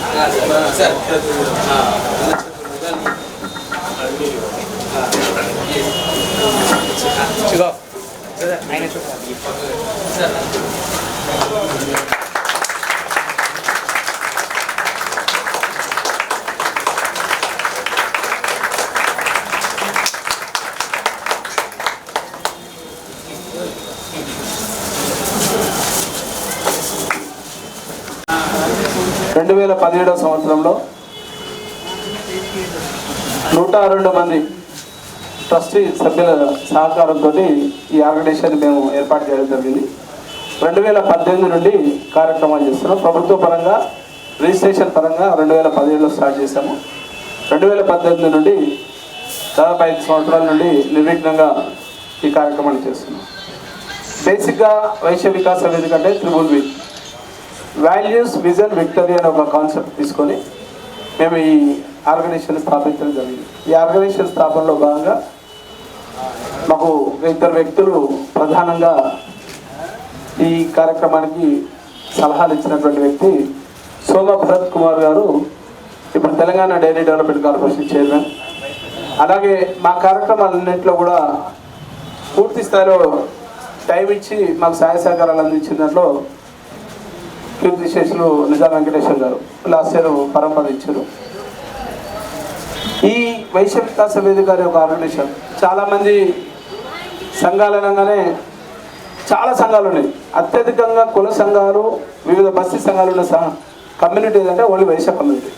రెండు 2017వ సంవత్సరంలో 102 మంది ట్రస్టీ సభ్యుల సహకారంతో ఈ ఆర్గనైజేషన్ మేము ఏర్పాటు చేయడం జరిగింది. 2018 నుండి కార్యక్రమాలు చేస్తున్నాం. ప్రభుత్వ పరంగా రిజిస్ట్రేషన్ పరంగా 2017లో స్టార్ట్ చేశాము. 2018 నుండి దాదాపు 5 సంవత్సరాల నుండి నిర్విఘ్నంగా ఈ కార్యక్రమాలు చేస్తున్నాం. బేసిక్గా వైశ్య వికాస వేదిక అంటే త్రిబుల్ వాల్యూస్, విజన్, విక్టరీ అనే ఒక కాన్సెప్ట్ తీసుకొని మేము ఈ ఆర్గనైజేషన్ స్థాపించడం జరిగింది. ఈ ఆర్గనైజేషన్ స్థాపనలో భాగంగా మాకు 2 వ్యక్తులు ప్రధానంగా ఈ కార్యక్రమానికి సలహాలు ఇచ్చినటువంటి వ్యక్తి సోమ భరత్ కుమార్ గారు, ఇప్పుడు Telangana dairy development corporation chairman. అలాగే మా కార్యక్రమాలన్నింటిలో కూడా పూర్తి స్థాయిలో టైం ఇచ్చి మాకు సహాయ సహకారాలు అందించిన దాంట్లో కీర్తిశేషులు నిజాం వెంకటేశ్వర్ గారు లాస్ట్ ఇయర్ పరంపర ఇచ్చారు. ఈ వైశ్య వికాస వేదిక అనే ఒక ఆర్గనైజేషన్, చాలామంది సంఘాలు అనగానే చాలా సంఘాలు ఉన్నాయి. అత్యధికంగా కుల సంఘాలు, వివిధ బస్తీ సంఘాలు ఉన్న కమ్యూనిటీ ఏదంటే ఓన్లీ వైశ్య కమ్యూనిటీ.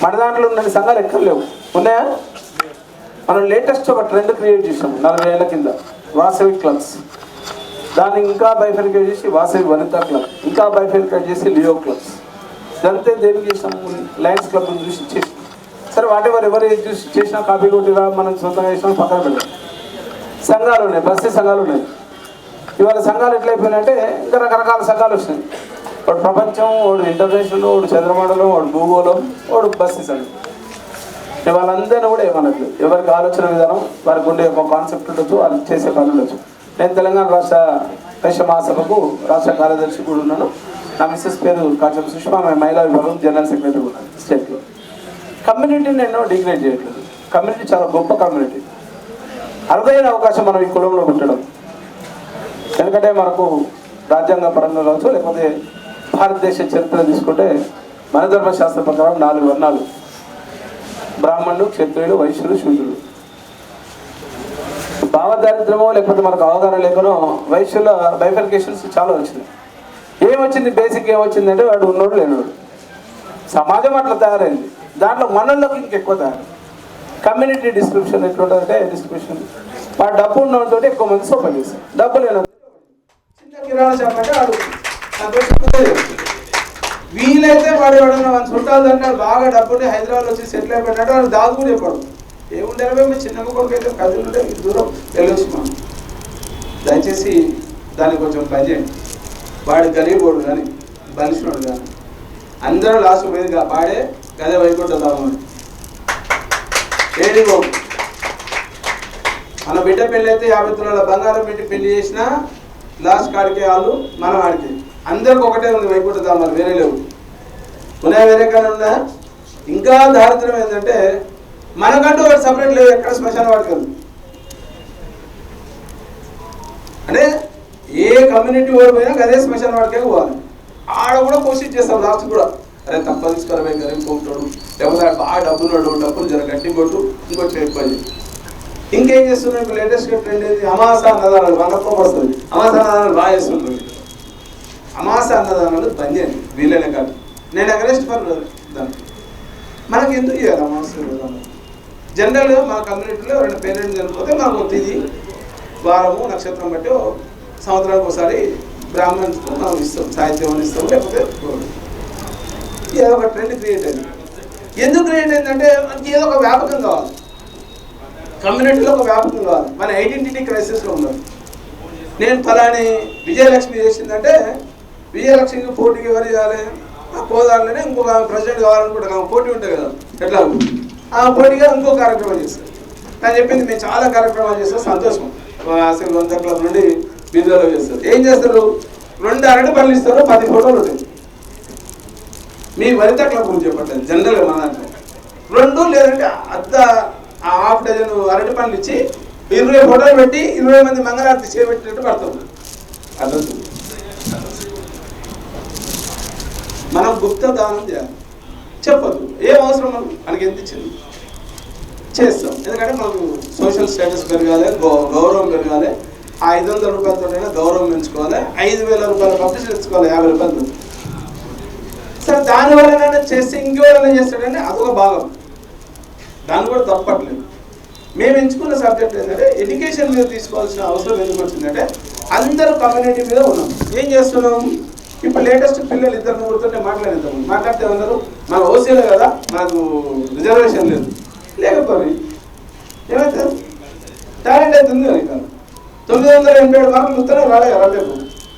మన దాంట్లో ఉన్న సంఘాలు ఎక్కడ లేవు, ఉన్నాయా? మనం లేటెస్ట్ ఒక ట్రెండ్ క్రియేట్ చేసాం 40 ఏళ్ల కింద, వాసవి క్లబ్స్. దాన్ని ఇంకా బైఫర్కేట్ చేసి వాసవి వనితా క్లబ్, ఇంకా బైఫర్కేట్ చేసి లియో క్లబ్స్. ఇదంతా దేనికి చేసాం? లయన్స్ క్లబ్ చూసి చేసాం. సరే ఎవరు చూసి చేసినా కాపీ కొట్టిరా మనం సొంతంగా చేసినా పక్కన పెట్టాం. సంఘాలు ఉన్నాయి, బస్తీ సంఘాలు ఉన్నాయి. ఇవాళ సంఘాలు ఎట్లయిపోయినాయంటే ఇంకా రకరకాల సంఘాలు వచ్చినాయి. వాడు ప్రపంచం, వాడు ఇంటర్నేషనల్, వాడు చంద్రమండలం, వాడు భూగోళం, వాడు బస్తీ సంఘం. వాళ్ళందరినీ కూడా ఏమనట్లేదు. ఎవరికి ఆలోచన విధానం, వారికి ఉండే ఒక కాన్సెప్ట్ ఉండొచ్చు, వాళ్ళు చేసే పని ఉండొచ్చు. నేను తెలంగాణ రాష్ట్ర వైశ్య మహాసభకు రాష్ట్ర కార్యదర్శి కూడా ఉన్నాను. నా మిస్సెస్ పేరు కాచం సుష్మా, మహిళా విభాగం జనరల్ సెక్రటరీ ఉన్నాను స్టేట్లో. కమ్యూనిటీని నేను డిగ్రేడ్ చేయట్లేదు. కమ్యూనిటీ చాలా గొప్ప కమ్యూనిటీ. అరుదైన అవకాశం మనం ఈ కులంలో పుట్టడం. ఎందుకంటే మనకు రాజ్యాంగ పరంగా కావచ్చు, లేకపోతే భారతదేశ చరిత్ర తీసుకుంటే మన ధర్మశాస్త్ర ప్రకారం 4 వర్ణాలు: బ్రాహ్మణులు, క్షత్రియులు, వైశ్యులు, శూద్రులు. భావదారిద్ర్యమో లేకపోతే మనకు అవగాహన లేకనో వైశ్యుల బైఫర్కేషన్స్ చాలా వచ్చినాయి. ఏమొచ్చింది? బేసిక్ ఏమొచ్చిందంటే వాడు ఉన్నోడు లేనివాడు. సమాజం అట్లా తయారైంది. దాంట్లో మనల్లోకి ఇంకెక్కువ తయారు. కమ్యూనిటీ డిస్క్రిప్షన్ ఎట్లుంటుందంటే డిస్క్రిప్షన్ వాడు డబ్బు ఉన్నతో ఎక్కువ మంది సోపం చేస్తారు. డబ్బు లేని చిన్న కిరాణా షాప్ అంటే వాడు వీలైతే వాడు ఎవడన్నా మన చుట్టాలు అంటే బాగా డబ్బుంటే హైదరాబాద్ వచ్చి సెటిల్ అయిపోయినట్టు వాడు దాగు కూడా చెప్పాడు. ఏముండే మీ చిన్న కొడుకు అయితే కదులు ఉంటే దూరం వెళ్ళొచ్చు. మనం దయచేసి దాన్ని కొంచెం పని చేయండి. వాడు గరీబోడు కానీ బలిసినోడు కానీ అందరూ లాస్ట్ పోయిందిగా వాడే గదే వైకుంఠదాము అని ఏడిగో. మన బిడ్డ పెళ్ళి అయితే 50 తులాల బంగారం పెట్టి పెళ్లి చేసినా లాస్ట్ కాడికే వాళ్ళు మనం ఆడికి అందరికి ఒకటే ఉంది వైకుంఠధామాలు, వేరే లేవు. ఉన్నాయి, వేరే కానీ ఉన్నా. ఇంకా దారిద్ర్యం ఏంటంటే మనకంటూ ఒకటి సపరేట్ లేదు. ఎక్కడ శ్మశాన వాటికి అంటే ఏ కమ్యూనిటీ ఓడిపోయినా అదే శ్మశాన వాటికే పోవాలి. ఆడ కూడా కోషిష్ చేస్తాం లాస్ట్ కూడా. అరే తప్ప తీసుకురవే గరీబ్ పోతాడు, లేకపోతే బాగా డబ్బున్నాడు, డబ్బులు జర గట్టి కొట్టు, ఇంకొచ్చి ఎక్కువ. ఇంకేం చేస్తున్నాం? ఇప్పుడు లేటెస్ట్గా ట్రెండ్ ఏంటి? అమాస అన్నదానాలు. మనకు వస్తుంది అమాస అన్నదానాలు బాగా చేస్తున్నాం. అమాస అన్నదానాలు బంద్ చేయండి వీలైన కాదు. నేను అగ్రెస్ట్ ఫర్ దాన్ని. మనకి ఎందుకు చేయాలి అమాస అన్నదానాలు? జనరల్గా మన కమ్యూనిటీలో ఎవరైనా పేరెంట్స్ చనిపోతే మనకు తిది వారము నక్షత్రం బట్టి సంవత్సరానికి ఒకసారి బ్రాహ్మణ్స్కు మనం ఇస్తాం, సాహిత్యం ఇస్తాం, లేకపోతే ఏదో ఒక ట్రెండ్ క్రియేట్ అయింది. ఎందుకు క్రియేట్ అయిందంటే మనకి ఏదో ఒక వ్యాపకం కావాలి, కమ్యూనిటీలో ఒక వ్యాపకం కావాలి. మన ఐడెంటిటీ క్రైసిస్లో ఉన్నాం. నేను ఫలాని విజయలక్ష్మి చేసిందంటే విజయలక్ష్మికి పోటీకి ఎవరు చేయాలి? ఆ కోదాడులోనే ఇంకొక ప్రెసిడెంట్ కావాలనుకుంటా పోటీ ఉంటుంది కదా, ఎట్లా ఆ పోటీగా ఇంకో కార్యక్రమం చేస్తారు. తను చెప్పింది మేము చాలా కార్యక్రమాలు చేస్తాం, సంతోషం. అసలు 100 క్లబ్ నుండి బిందులో చేస్తారు. ఏం చేస్తారు? 2 అరటి పనులు ఇస్తారు, 10 ఫోటోలు ఉంటాయి. మీ వనితా క్లబ్ గురించి చెప్పట్లేదు, జనరల్గా మన దాంట్లో 2 లేదంటే ½ డజన్ అరటి పనులు ఇచ్చి 20 ఫోటోలు పెట్టి 20 మంది మంగళారతి చేపెట్టినట్టు పడతాం. అర్థం మనం గుప్త దానం చేయాలి, చెప్పద్దు. ఏం అవసరం మనకి ఎంత ఇచ్చింది చేస్తాం. ఎందుకంటే మనకు సోషల్ స్టేటస్ పెరగాలి, గౌరవం పెరగాలి. ఆ 500 రూపాయలతోనైనా గౌరవం పెంచుకోవాలి. 5000 రూపాయల పబ్లిసిటీ తెచ్చుకోవాలి 50 రూపాయలతో. సరే దానివల్ల చేస్తే ఇంకెవరైనా చేస్తాడంటే అదొక భాగం, దాన్ని కూడా తప్పట్లేదు. మేము ఎంచుకున్న సబ్జెక్ట్ ఏంటంటే ఎడ్యుకేషన్ మీద తీసుకోవాల్సిన అవసరం ఎందుకు వచ్చిందంటే అందరూ కమ్యూనిటీ మీద ఉన్నాం. ఏం చేస్తున్నాం? ఇప్పుడు లేటెస్ట్ పిల్లలు 2 3 మాట్లాడితే ఉన్నారు మన ఓసీలో కదా, మనకు రిజర్వేషన్ లేదు. లేకపోతే ఏమైతే టాలెంట్ అయితే ఉంది కదా. 987 మార్కులు ఉత్తరం రాలేదు రాలేదు.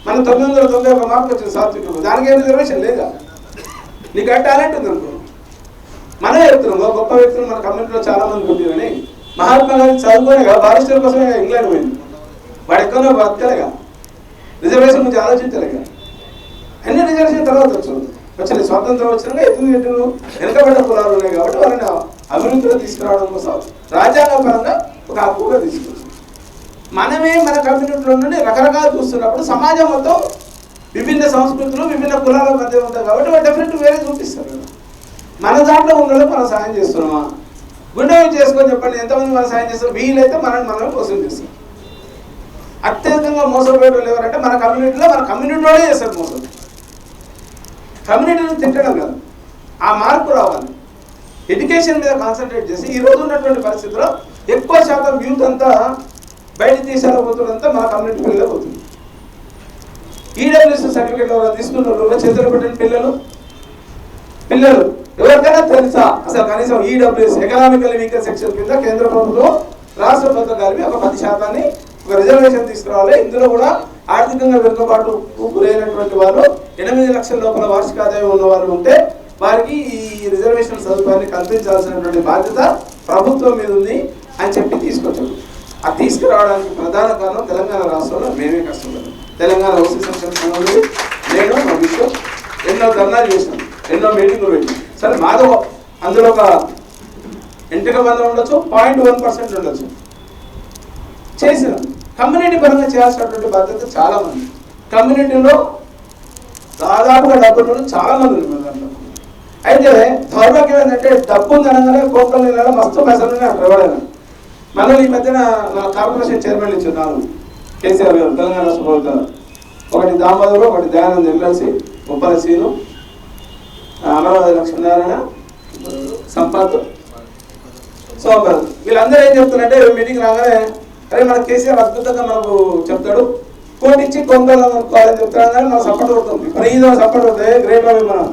మన 991 మార్కులు వచ్చింది సాత్విక. దానికి ఏం రిజర్వేషన్ లేదా? నీకు ఆ టాలెంట్ ఉంది అనుకో. మనమే చెప్తున్నాం గొప్ప వ్యక్తులు మన కమ్యూనిటీలో చాలా మంది పుట్టిరని. మహాత్మా గాంధీ చదువుకోనే కదా, బారిస్టర్ కోసమే ఇంగ్లాండ్ పోయింది. వాడు ఎక్కడో బతకలేగా, రిజర్వేషన్ గురించి ఆలోచించలేగా. అన్ని రిజర్వేషన్ తర్వాత వచ్చింది. స్వాతంత్రం వచ్చినాక ఎదురు వెనుకబడ్డ కులాలు ఉన్నాయి కాబట్టి వాళ్ళని అభివృద్ధిలో తీసుకురావడం కోసం రాజ్యాంగ పరంగా ఒక హక్కుగా తీసుకొచ్చింది. మనమే మన కమ్యూనిటీలో నుండి రకరకాలు చూస్తున్నప్పుడు సమాజం మొత్తం విభిన్న సంస్కృతులు విభిన్న కులాల మధ్య ఉంటాయి కాబట్టి వాళ్ళు డెఫినెట్ వేరే చూపిస్తారు కదా. మన దాంట్లో ఉండడం మనం సాయం చేస్తున్నామా? గుండె చేసుకొని చెప్పండి, ఎంతమంది మనం సాయం చేస్తాం? వీలైతే మనమే మోసం చేస్తాం. అత్యధికంగా మోసపోయేవాళ్ళు ఎవరంటే మన కమ్యూనిటీలోనే చేస్తారు మోసం. కమ్యూనిటీని తిట్టడం కాదు, ఆ మార్పు రావాలి. ఎడ్యుకేషన్ మీద కాన్సన్ట్రేట్ చేసి ఈరోజు ఉన్నటువంటి పరిస్థితుల్లో ఎక్కువ శాతం యూత్ అంతా బయట దేశాల పోతున్నంతా మన కమ్యూనిటీ పిల్లలే పోతుంది. ఈడబ్ల్యూఎస్ సర్టిఫికేట్ ఎవరైనా తీసుకున్న చేతులు పెట్టిన పిల్లలు ఎవరికైనా తెలుసా అసలు కనీసం ఈడబ్ల్యూఎస్ ఎకనామికల్ వీకర్ సెక్షన్ కింద కేంద్ర ప్రభుత్వం రాష్ట్ర ప్రభుత్వం కలిపి ఒక 10% ఒక రిజర్వేషన్ తీసుకురావాలి. ఇందులో కూడా ఆర్థికంగా వెనుకబాటు గురైనటువంటి వాళ్ళు 8 లక్షల లోపల వార్షిక ఆదాయం ఉన్న వాళ్ళు ఉంటే వారికి ఈ రిజర్వేషన్ సదుపాయాన్ని కల్పించాల్సినటువంటి బాధ్యత ప్రభుత్వం మీద ఉంది అని చెప్పి తీసుకొచ్చారు. ఆ తీసుకురావడానికి ప్రధాన కారణం తెలంగాణ రాష్ట్రంలో మేమే కష్టపడ్డాం. తెలంగాణ ఓసీ సంక్షేమ సంఘం నేను మా విషయం ఎన్నో ధర్నాలు చేసినాం, ఎన్నో మీటింగ్లు పెట్టినాం. సరే మాదో అందులో ఒక ఎంపిక బంధం ఉండొచ్చు, 0.1% ఉండొచ్చు. చేసినాం. కమ్యూనిటీ పరంగా చేయాల్సినటువంటి బాధ్యత చాలా మంది. కమ్యూనిటీలో దాదాపుగా డబ్బులు చాలా మంది ఉన్నారు దాంట్లో. అయితే దౌర్భాగ్యం ఏంటంటే డబ్బు ఉందనగానే కోట్ల నెలలో మస్తు పైసలు అంటారు ఎవరైనా. మనం ఈ మధ్యన కార్పొరేషన్ చైర్మన్ ఇచ్చున్నారు కేసీఆర్ గారు తెలంగాణ రాష్ట్ర ప్రభుత్వం. ఒకటి దామోదరు, ఒకటి దయానంద్ ఎమ్మెల్సీ, ఉప్పల సీను, అమరావతి లక్ష్మీనారాయణ, సంపత్, సోమభరత్. వీళ్ళందరూ ఏం చెప్తున్నారంటే మీటింగ్ రాగానే అరే మన కేసీఆర్ అద్భుతంగా మనకు చెప్తాడు, కోటి ఇచ్చి కొంగలు కొనుక్కోవాలని చెప్తాడు కానీ మనం సపోర్ట్ కొడుతుంది. ఇప్పుడు ఈదో సపోర్ట్ అవుతాయి గ్రేట్ అవి మనం.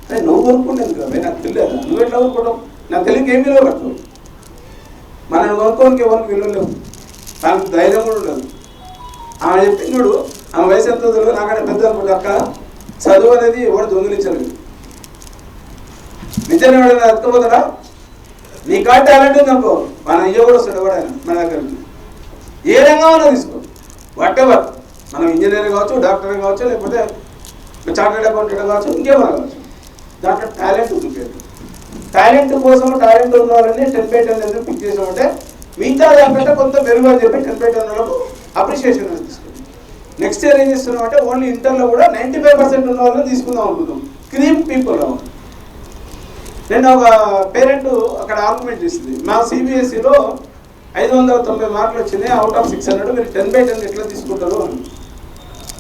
అరే నువ్వు కొనుక్కుంటుంది కదా, నాకు తెలియదు నువ్వు ఎట్లా కొనుక్కోవడం, నాకు తెలియక ఏం విలువ కట్టవు. మనం కొనుక్కోనికి ఎవరికి విలువ లేవు, నాకు ధైర్యం కూడా ఉండదు. ఆమె చెప్పింది చూడు, ఆమె వయసు ఎంత తెలియదు నాకంటే పెద్ద అనుకుంటే అక్క చదువు అనేది ఎవరు దొంగిలించలేదు. నిజంగా ఎవరైనా ఎత్తుకుపోతాడా? నీ కాడ టాలెంట్ ఉంది అనుకో మన అయ్యో కూడా వస్తాడు ఎవడైనా మన దగ్గరికి. ఏ రంగంలో తీసుకో, వాట్ ఎవర్, మనం ఇంజనీర్ కావచ్చు, డాక్టర్ కావచ్చు, లేకపోతే చార్టెడ్ అకౌంటెంట్ కావచ్చు, ఇంకేమైనా కావచ్చు. దాంట్లో టాలెంట్ ఉంది. టాలెంట్ కోసం టాలెంట్ ఉన్న వాళ్ళని 10/10 ఎందుకు పిక్ చేసామంటే మిగతా దానికంటే కొంత మెరుగు అని చెప్పి 10/10 వాళ్ళకు అప్రిషియేషన్ అనేది తీసుకుంటాం. నెక్స్ట్ ఇయర్ ఏం చేస్తున్నాం అంటే ఓన్లీ ఇంటర్లో కూడా 95% ఉన్న వాళ్ళని తీసుకుందాం అనుకుంటాం. క్రీమ్ పీపుల్ అవ్వాలి. నేను ఒక పేరెంట్ అక్కడ ఆర్గ్యుమెంట్ చేసింది, మా సిబిఎస్ఈలో 590 మార్కులు వచ్చినాయి అవుట్ ఆఫ్ 600, మీరు 10/10 ఎట్లా తీసుకుంటారు అని.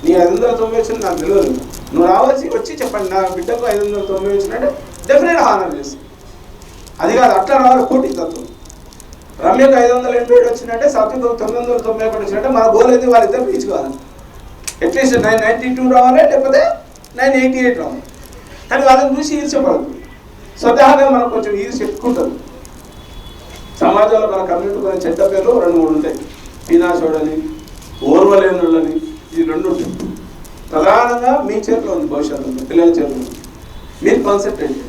నీ 590 వచ్చింది నాకు తెలియదు, నువ్వు రావాల్సి వచ్చి చెప్పండి నా బిడ్డకు 590 వచ్చినట్టే డెఫినెట్ హానర్ చేస్తాను. అది కాదు అట్లా రావాలి పోటీ తత్వం. రమ్యకు 587 వచ్చినట్టే సత్యకు 991 వచ్చినట్టే మన గోల్ అయితే వాళ్ళిద్దరు రీచ్ కావాలి. అట్లీస్ట్ 992 రావాలి, లేకపోతే 988 రావాలి. కానీ వాళ్ళని చూసి ఈర్చపడదు, స్వతహాగా మనం కొంచెం ఈర్చ చెప్పుకుంటారు. సమాజంలో మన కమ్యూనిటీ కొన్ని చెడ్డ పేర్లు 2-3 ఉంటాయి. పీనాశోడని, ఓర్వలేనులని, ఈ 2 ఉంటాయి. ప్రధానంగా మీ చేతిలో ఉంది, భవిష్యత్తులో పిల్లల చేతిలో ఉంది. మీరు కాన్సన్ట్రేట్ చేయండి.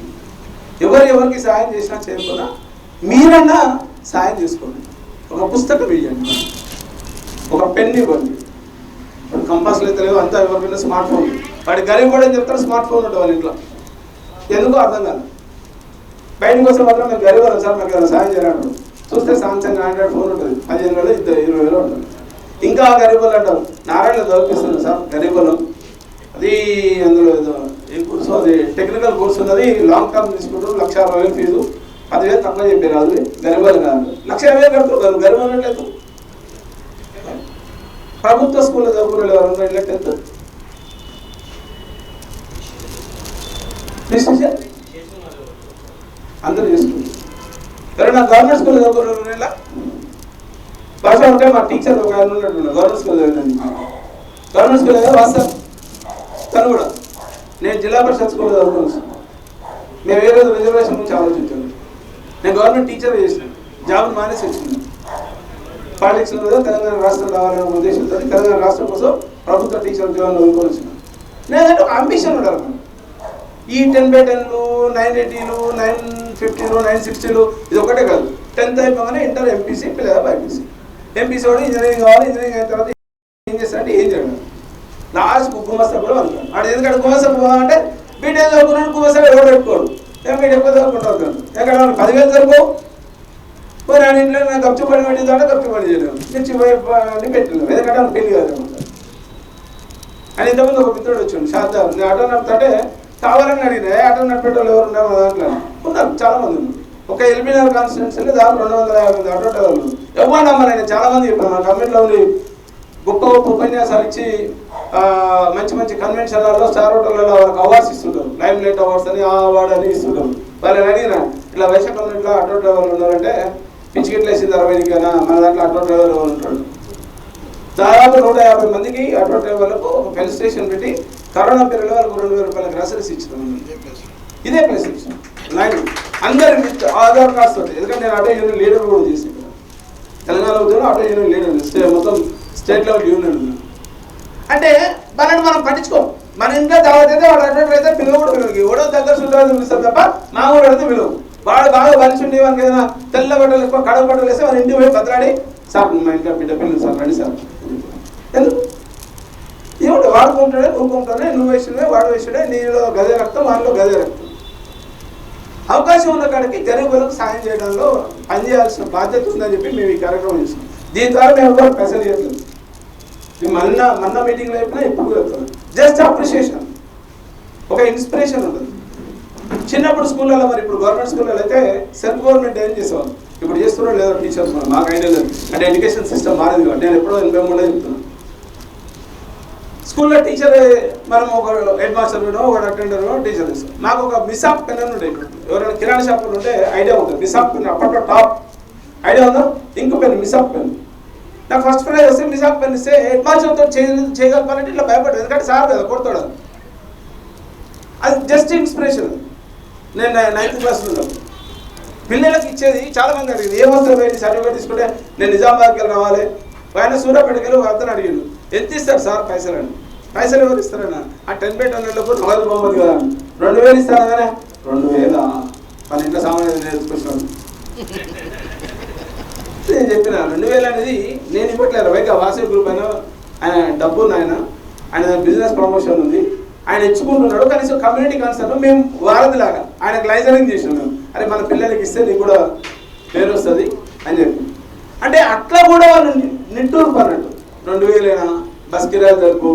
ఎవరికి సాయం చేసినా చేయకుండా మీరన్నా సాయం చేసుకోండి. ఒక పుస్తకం ఇవ్వండి, ఒక పెన్ ఇవ్వండి. ఇప్పుడు కంపాస్లు అయితే లేవు, అంతా ఎవరికైనా స్మార్ట్ ఫోన్. వాడి గరీబ్ కూడా చెప్తారు స్మార్ట్ ఫోన్ ఉంటుంది వాళ్ళ ఇంట్లో, ఎందుకో అర్థం కాదు. బయటకు వస్తే మాత్రం మేము గరీబ్ వాళ్ళం సార్, మాకు ఏమైనా సాయం చేయాలంటారు. చూస్తే సామ్సంగ్ ఆండ్రాయిడ్ ఫోన్ ఉంటుంది, 15,000 20,000 ఉంటుంది. ఇంకా గరీబ్ వాళ్ళు అంటారు, నారాయణ చదివిస్తున్నారు సార్ గరీబ్ వాళ్ళం, అది అందులో ఏదో ఏ కోర్సు, అది టెక్నికల్ కోర్స్ ఉన్నది, లాంగ్ టర్మ్ తీసుకుంటారు, 1,60,000 ఫీజు, 10,000 తక్కువ చెప్పారు. అది గరీబ్ వాళ్ళు కాదు, 1,50,000 కడుతున్నారు. గరీబ్ వాళ్ళు లేదు. ప్రభుత్వ స్కూల్లో చదువుకునే ఎవరు ఇళ్ళకి వెళ్తారు? అందరూ చేసుకుంటారు. ఎవరైనా గవర్నమెంట్ స్కూల్లో చదువుకునే ఇలా భాష ఉంటే మా టీచర్ ఒక ఆయన ఉన్నట్టు గవర్నమెంట్ స్కూల్ చదివిందండి. గవర్నమెంట్ స్కూల్ కదా వాస్తవం. తను కూడా నేను జిల్లా పరిషత్ స్కూల్లో చదువుకున్నాను. మేము ఏ రోజు రిజర్వేషన్ గురించి ఆలోచించాను. నేను గవర్నమెంట్ టీచర్ చేసినాను, జాబ్ని మానేసి వచ్చినాను. పాలిటిక్స్ మీద తెలంగాణ రాష్ట్రం రావాలనే ఉద్దేశంతో తెలంగాణ రాష్ట్రం కోసం ప్రభుత్వ టీచర్ ఉద్యోగాన్ని వదులుకొని వచ్చినాను. నేనంటే ఒక అంబిషన్ ఉండాలి మనం. ఈ 10/10లు, 980లు, 950లు, 960లు ఇది ఒకటే కాదు. 10th అయిపోగానే ఇంటర్ ఎంపీసీ లేదా బైపీసీ. ఎంపీసీ కూడా ఇంజనీరింగ్ కావాలి, ఇంజనీరింగ్ అయిన తర్వాత ఏం చేస్తారంటే ఏం చేయడం లాస్ట్ గుమస్తా కూడా వెళ్తాడు. వాడు ఎందుకంటే గుమస్తా పోవాలంటే బీటెక్ చదువుకున్నాడు, గుమస్తా ఎవరు పెట్టుకోడు. మీరు ఎక్కువ చదువుకుంటారు ఎక్కడ 10,000 సరిపోవు. పోయి నేను ఇంట్లో నాకు గప్చు పని పెట్టిన తర్వాత గప్చు పని చేయలేము, తెచ్చి పెట్టలేము, ఎందుకంటే పెళ్లి కాదు అని. ఇంతకుముందు ఒక మిత్రుడు వచ్చాడు షాద్దార్, నేను ఆటో నడుపుతుంటే కావాలని అడిగినా ఆటో నడిపేటోళ్ళు ఎవరు ఉన్నారు మా దాంట్లో ఉన్నారు, చాలా మంది ఉన్నారు. ఒక ఎల్బీనగర్ కాన్స్టిట్యున్సీలో దాదాపు 250 మంది ఆటో డ్రైవర్లు ఎవరు నమ్మని నేను చాలా మంది చెప్పాను. మా కమ్యూనిటీలో ఉండి గొప్ప గొప్ప ఉపన్యాసాలు ఇచ్చి మంచి మంచి కన్వెన్షన్లలో స్టార్ హోటళ్ళలో వాళ్ళకి అవార్డ్స్ ఇస్తుంటారు, లైమ్ లైట్ అవార్డ్స్ అని, ఆ అవార్డు అని ఇస్తుంటారు. వాళ్ళని అడిగిన ఇట్లా వైశ్య కమ్యూనిటీలో ఆటో డ్రైవర్లు ఉన్నారంటే పిచ్చికెట్లు వేసింది 60 మన దాంట్లో ఆటో డ్రైవర్ ఉంటాడు. దాదాపు 150 మందికి ఆటో డ్రైవర్లకు ఒక పెన్ స్టేషన్ పెట్టి కరోనా పీరియడ్లో వాళ్ళకు 2000 రూపాయల గ్రాసరీస్ ఇచ్చినాం. ఇదే ప్లేస్ ఇచ్చాం లైన్ అందరి విత్ ఆధార్ కార్డ్స్ తోటి. ఎందుకంటే నేను ఆటో యూనియన్ లీడర్ కూడా చేసి తెలంగాణ ఉద్యోగం ఆటో యూనియన్ లీడర్ మొత్తం స్టేట్ లెవెల్ యూనియన్ ఉన్నాను. అంటే మనల్ని మనం పట్టించుకోం. మన ఇంట్లో దావత్ అయితే వాడు అడ్వర్టైజ్ అయితే పిలువ కూడా పిలువకి ఎవడో దగ్గర సుందరం పిలుస్తారు తప్ప మా కూడా అయితే పిలువు. వాడు బాగా బలిసి ఉండే వానికి ఏదైనా తెల్ల బట్టలు ఎక్కువ కడవ బట్టలు వేస్తే వాళ్ళ ఇంటికి పోయి బతలాడి సార్ మా ఇంట్లో బిడ్డ పిల్లలు సార్ రండి సార్ ఎందుకు ఏమిటి వాడుకుంటాడే నువ్వుకుంటానే నువ్వు వేసిడే వాడు వేసిడే నీలో గదే రక్తం వాళ్ళలో గదే రక్తం. అవకాశం ఉన్న కాడికి గరీబులకు సాయం చేయడంలో పనిచేయాల్సిన బాధ్యత ఉందని చెప్పి మేము ఈ కార్యక్రమం చేస్తున్నాం. దీని ద్వారా మేము కూడా ప్రెజర్ చేయట్లేదు. మొన్న మీటింగ్లో అయిపోయినా ఇప్పుడు చెప్తున్నాం. జస్ట్ అప్రిషియేషన్, ఒక ఇన్స్పిరేషన్ ఉంటుంది. చిన్నప్పుడు స్కూళ్ళలో మరి ఇప్పుడు గవర్నమెంట్ స్కూళ్ళలో అయితే సెల్ఫ్ గవర్నమెంట్ ఏం చేసేవాళ్ళు, ఇప్పుడు చేస్తున్నారో లేదో టీచర్స్ మాకు ఐడియా లేదు. అంటే ఎడ్యుకేషన్ సిస్టమ్ మారింది కాబట్టి నేను ఎప్పుడో 83 చెప్తున్నాను. స్కూల్లో టీచర్ మనం ఒక హెడ్ మాస్టర్ ఒక అటెండర్ టీచర్ ఇస్తాం. నాకు ఒక మిసాప్ పెన్ అని ఉంటాయి. ఎవరైనా కిరాణా షాపులు ఉంటే ఐడియా ఉంటుంది. మిసాప్ పెన్ అప్పట్లో టాప్ ఐడియా ఉందా? ఇంకో పెన్ మిసాప్ పెన్. నాకు ఫస్ట్ ప్రైజ్ వస్తే మిసాప్ పెన్ ఇస్తే హెడ్ మాస్టర్తో చేయగలపాలంటే ఇట్లా భయపడ్డాను. ఎందుకంటే సార్ కదా కొడతాడు. అది జస్ట్ ఇన్స్పిరేషన్. నేను 9th క్లాస్లో ఉన్నాను. పిల్లలకి ఇచ్చేది చాలా మంది అడిగింది ఏమవుతుంది బయట సర్టిఫికేట్ తీసుకుంటే నేను నిజామాబాద్కి వెళ్ళి రావాలి. ఆయన సూర్యాపేటకి వెళ్ళి అతను అడిగాడు ఎంత ఇస్తారు సార్ పైసలు అని. పైసలు ఎవరు ఇస్తారన్నా ఆ 10 బై 10 నగదు బహుమతి కదా 2000 ఇస్తాను కానీ 2000 మన ఇంట్లో సామాన్యం నేర్చుకొచ్చినాను. నేను చెప్పిన 2000 అనేది నేను ఇవ్వట్లేదు. పైగా వాసవి గ్రూప్ ఆయన డబ్బు ఆయన బిజినెస్ ప్రమోషన్ ఉంది, ఆయన ఇచ్చుకుంటున్నాడు. కనీసం కమ్యూనిటీ కన్సర్న్ మేము వారధిలాగా ఆయనకు లైజనింగ్ చేసినాం. మేము అరే మన పిల్లలకి ఇస్తే నీకు కూడా పేరు వస్తుంది అని చెప్పి. అంటే అట్లా కూడా వాళ్ళు నిట్టూరు పన్నట్టు 2000 బస్ కిరాయి జరుపు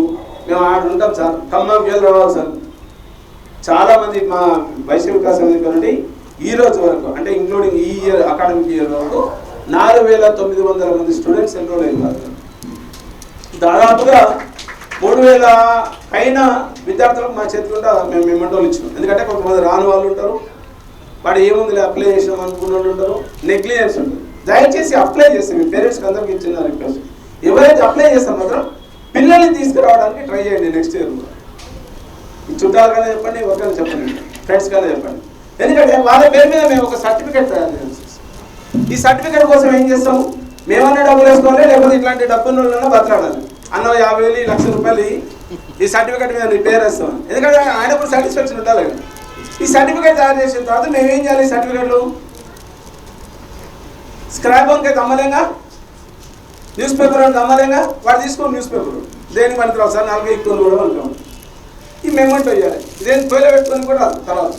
మేము ఆడ ఉంటాం సార్, ఖమ్మంకి వెళ్ళి రావాలి సార్. చాలామంది మా వైశ్య వికాస్ వేదిక నుండి ఈ రోజు వరకు అంటే ఇంక్లూడింగ్ ఈ ఇయర్ అకాడమిక్ ఇయర్ వరకు 4900 మంది స్టూడెంట్స్ ఎన్రోల్ అయినారు. దాదాపుగా 3000 పైన విద్యార్థులకు మా చేతిలో మేము మెమెంటోలు ఇచ్చినాం. ఎందుకంటే కొంతమంది రాని వాళ్ళు ఉంటారు, వాడు ఏముంది అప్లై చేసినాం అనుకున్న వాళ్ళు ఉంటారు, నెగ్లిజెన్స్ ఉంటుంది. దయచేసి అప్లై చేస్తే మీ పేరెంట్స్కి అందరికి ఇచ్చిన రిక్వెస్ట్, ఎవరైతే అప్లై చేస్తాం మాత్రం పిల్లల్ని తీసుకురావడానికి ట్రై చేయండి. నెక్స్ట్ ఇయర్ కూడా ఈ చుట్టాలుగానే చెప్పండి, ఎవరికైనా చెప్పండి, ఫ్రెండ్స్ గానే చెప్పండి. ఎందుకంటే వాళ్ళ పేరు మీద మేము ఒక సర్టిఫికేట్ తయారు చేయాల్సి వస్తుంది. ఈ సర్టిఫికేట్ కోసం ఏం చేస్తాము, మేమన్నా డబ్బులు వేసుకోవాలి, లేకపోతే ఇట్లాంటి డబ్బులు బతలాడాలి. అన్న 50,000 1,00,000 రూపాయలు ఈ సర్టిఫికేట్ మీద నీ పేరు వేస్తాం. ఎందుకంటే ఆయన కూడా సాటిస్ఫాక్షన్ ఉండాలి. ఈ సర్టిఫికేట్ తయారు చేసిన తర్వాత మేము ఏం చేయాలి, సర్టిఫికేట్లు స్క్రాప్ బుక్ అయితే అమ్మలేంగా, న్యూస్ పేపర్ అంటే అమ్మలేంగా, వాడు తీసుకోండి న్యూస్ పేపర్ దేనికి పనికిరావు సార్ 4 ఎక్కువ కూడా పనికిరావు. ఈ మెమెంటో ఇవ్వాలి, ఇదేం తోయిలో పెట్టుకొని కూడా తర్వాత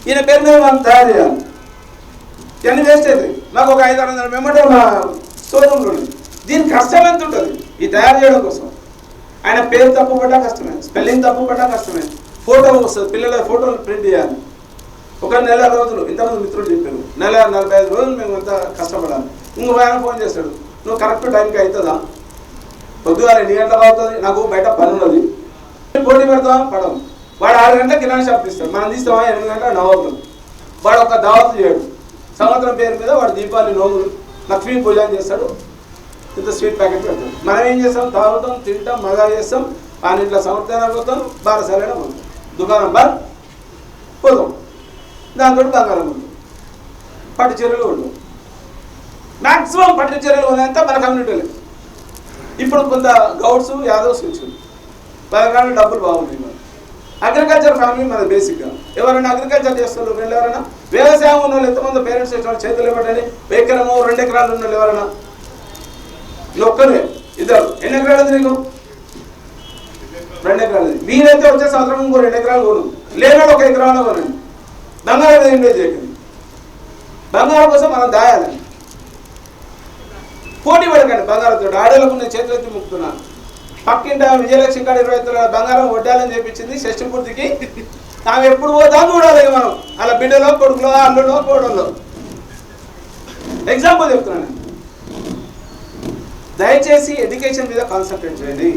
ఈయన పేరు మీద మనం తయారు చేయాలి. ఇవన్నీ వేస్ట్ అవుతాయి. మాకు ఒక 500-600 మెమెంటో మా షోరూమ్లో ఉంది. దీనికి కష్టం ఎంత ఉంటుంది ఈ తయారు చేయడం కోసం. ఆయన పేరు తప్పు పడ్డా కష్టమే, స్పెల్లింగ్ తప్పు పడ్డా కష్టమే. ఫోటో వస్తుంది, పిల్లల ఫోటోలు ప్రింట్ చేయాలి. ఒక నెల రోజులు ఇంతమంది మిత్రులు చెప్పారు, నెల 45 రోజులు మేము అంతా కష్టపడాలి. ఇంకో ఆయన ఫోన్ చేస్తాడు, నువ్వు కరెక్ట్ టైంకి అవుతుందా, పొద్దుగాల 8 గంటలకు అవుతుంది, నాకు బయట పని ఉన్నది, పోటీ పెడతాం పడవు. వాడు 6 గంటలకు కిరాణా షాప్ తీస్తాడు, మనం తీస్తామా 8 గంటల నవోతులు. వాడు ఒక దావత్ చేయడు, సంవత్సరం పేరు మీద వాడు దీపావళి నోములు లక్ష్మీ పూజ చేస్తాడు, ఇంత స్వీట్ ప్యాకెట్ పెడతాడు. మనం ఏం చేస్తాం, తాగుతాం, తింటాం, మజా చేస్తాం, ఆయన ఇంట్లో సంవత్సరం పోతాం, బారసాలైనా పోతాం, దుకాణం బార్ పోతాం, దాంతో బంగారం ఉంది, పట్టు చీరలు ఉండవు. మ్యాక్సిమం పట్టు చీరలు ఉన్నంత మన కమ్యూనిటీలో. ఇప్పుడు కొంత గౌడ్స్ యాదవ్స్ వచ్చింది, బాగా డబ్బులు బాగుంటాయి. మరి అగ్రికల్చర్ ఫ్యామిలీ మన బేసిక్గా ఎవరైనా అగ్రికల్చర్ చేస్తున్నారు, వీళ్ళు ఎవరైనా వ్యవసాయం ఉన్న వాళ్ళు ఎంతమంది పేరెంట్స్ చేసిన వాళ్ళు చేతులు ఇవ్వటండి. 1 ఎకరము 2 ఎకరాలు ఉన్న వాళ్ళు ఎవరైనా ఒక్కరే ఇద్దరు. ఎన్ని ఎకరాలు ఉంది నీకు? 2 ఎకరాలు. వీలైతే వచ్చే సంవత్సరం ఇంకో 2 ఎకరాలు కొను, లేనాడు 1 ఎకరాలో కొనండి. బంగారం మీద ఇన్వెస్ట్ చేయకండి. బంగారం కోసం మనం దాయాలి, పోటీ పడకండి బంగారంతో. ఆడలకు నేను చేతులు ఎత్తి ముక్కుతున్నాను. పక్కింట విజయలక్ష్మి కాడ 20 తులాల బంగారం వడ్డాలని చెప్పించింది షష్ఠి పూర్తికి. ఆమె ఎప్పుడు పోతా చూడాలి మనం, అలా బిడ్డలో కొడుకులో అల్లులో కోడల్లో. ఎగ్జాంపుల్ చెప్తున్నాను. దయచేసి ఎడ్యుకేషన్ మీద కాన్సన్ట్రేట్ చేయండి.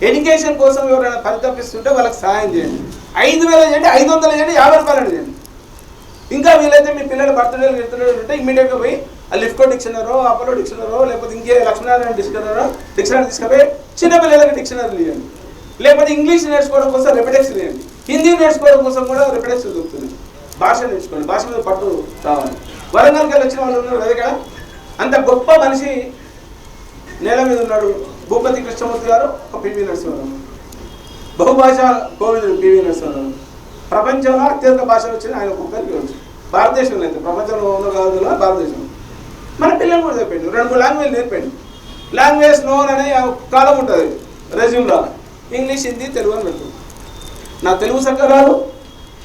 ఎడ్యుకేషన్ కోసం ఎవరైనా పరితపిస్తుంటే వాళ్ళకి సహాయం చేయండి. 5,000 చేయండి, 500 చేయండి, 50 రూపాయలు చేయండి. ఇంకా వీలైతే మీ పిల్లల బర్త్డేలు ఉంటే ఇమ్మీడియట్గా పోయి ఆ లిఫ్కో డిక్షనరో అపోలో డిక్షనరో లేకపోతే ఇంకే లక్ష్మీనారాయణ డిక్షనరీ తీసుకుపోయి చిన్నపిల్లలకి డిక్షనరీ ఇవ్వండి. లేకపోతే ఇంగ్లీష్ నేర్చుకోవడం కోసం రెపిటెక్స్ ఇవ్వండి. హిందీ నేర్చుకోవడం కోసం కూడా రెపిటెక్స్ దొరుకుతుంది. భాష నేర్చుకోండి, భాష మీద పట్టు రావాలి. వరంగల్కి వెళ్ళి వచ్చిన వాళ్ళు ఉన్నారు అదే కదా. అంత గొప్ప మనిషి నేల మీద ఉన్నాడు. భూపతి కృష్ణమూర్తి గారు, ఒక పివి నరసింహారావు, బహుభాషా కోవిదుడు పివి నరసింహారావు. ప్రపంచంలో అత్యధిక భాషలు వచ్చింది ఆయన ఒక్కరికి వచ్చు. భారతదేశంలో అయితే ప్రపంచంలో ఉన్న కాదు భారతదేశంలో. మన పిల్లలు కూడా చెప్పండి, 2-3 లాంగ్వేజ్ నేర్పండి. లాంగ్వేజ్ నోన్ అనే కాలం ఉంటుంది రెజ్యూమ్లో. ఇంగ్లీష్, హిందీ, తెలుగు అని పెడుతుంది. నా తెలుగు చక్కగా రాదు,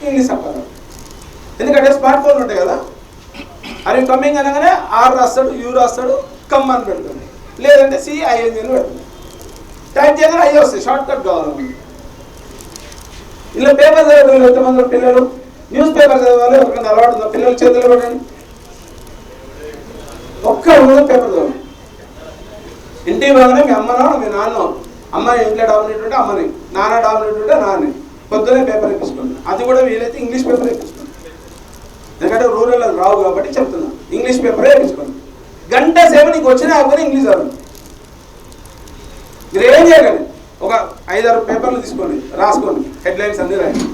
ఇంగ్లీష్ చక్కగా రాదు. ఎందుకంటే స్మార్ట్ ఫోన్లు ఉంటాయి కదా. అవి కమ్మింగ్ అనగానే ఆర్ రాస్తాడు, యూ రాస్తాడు, కమ్ అని పెడుతుంది. లేదంటే CING అని పెడుతుంది. టైప్ చేయగానే అయ్యి వస్తాయి, షార్ట్ కట్ కావాలి. ఇలా పేపర్ చదవాలి ఎంతమంది పిల్లలు, న్యూస్ పేపర్ చదవాలి. ఎవరికైనా అలవాటు ఉందా? పిల్లలు చేతులు పెట్టండి, ఒక్క పేపర్ చదవండి. ఇంటికి పోగానే మీ అమ్మనో మీ నాన్నో, అమ్మాయి ఇంట్లో డామినేట్ ఉంటే అమ్మని, నాన్న డామినేట్ ఉంటే నాన్న, పొద్దునే పేపర్ ఎక్కించుకోండి. అది కూడా వీలైతే ఇంగ్లీష్ పేపర్ ఎక్కించుకోండి. ఎందుకంటే రూరల్ అది రావు కాబట్టి చెప్తున్నా, ఇంగ్లీష్ పేపరే ఎక్కించుకోండి. గంట సేపు నీకు వచ్చినా అవ్వని ఇంగ్లీష్ చదవండి. మీరు ఏం చేయకండి, ఒక 5-6 పేపర్లు తీసుకోండి, రాసుకోండి, హెడ్లైన్స్ అన్నీ రాయండి.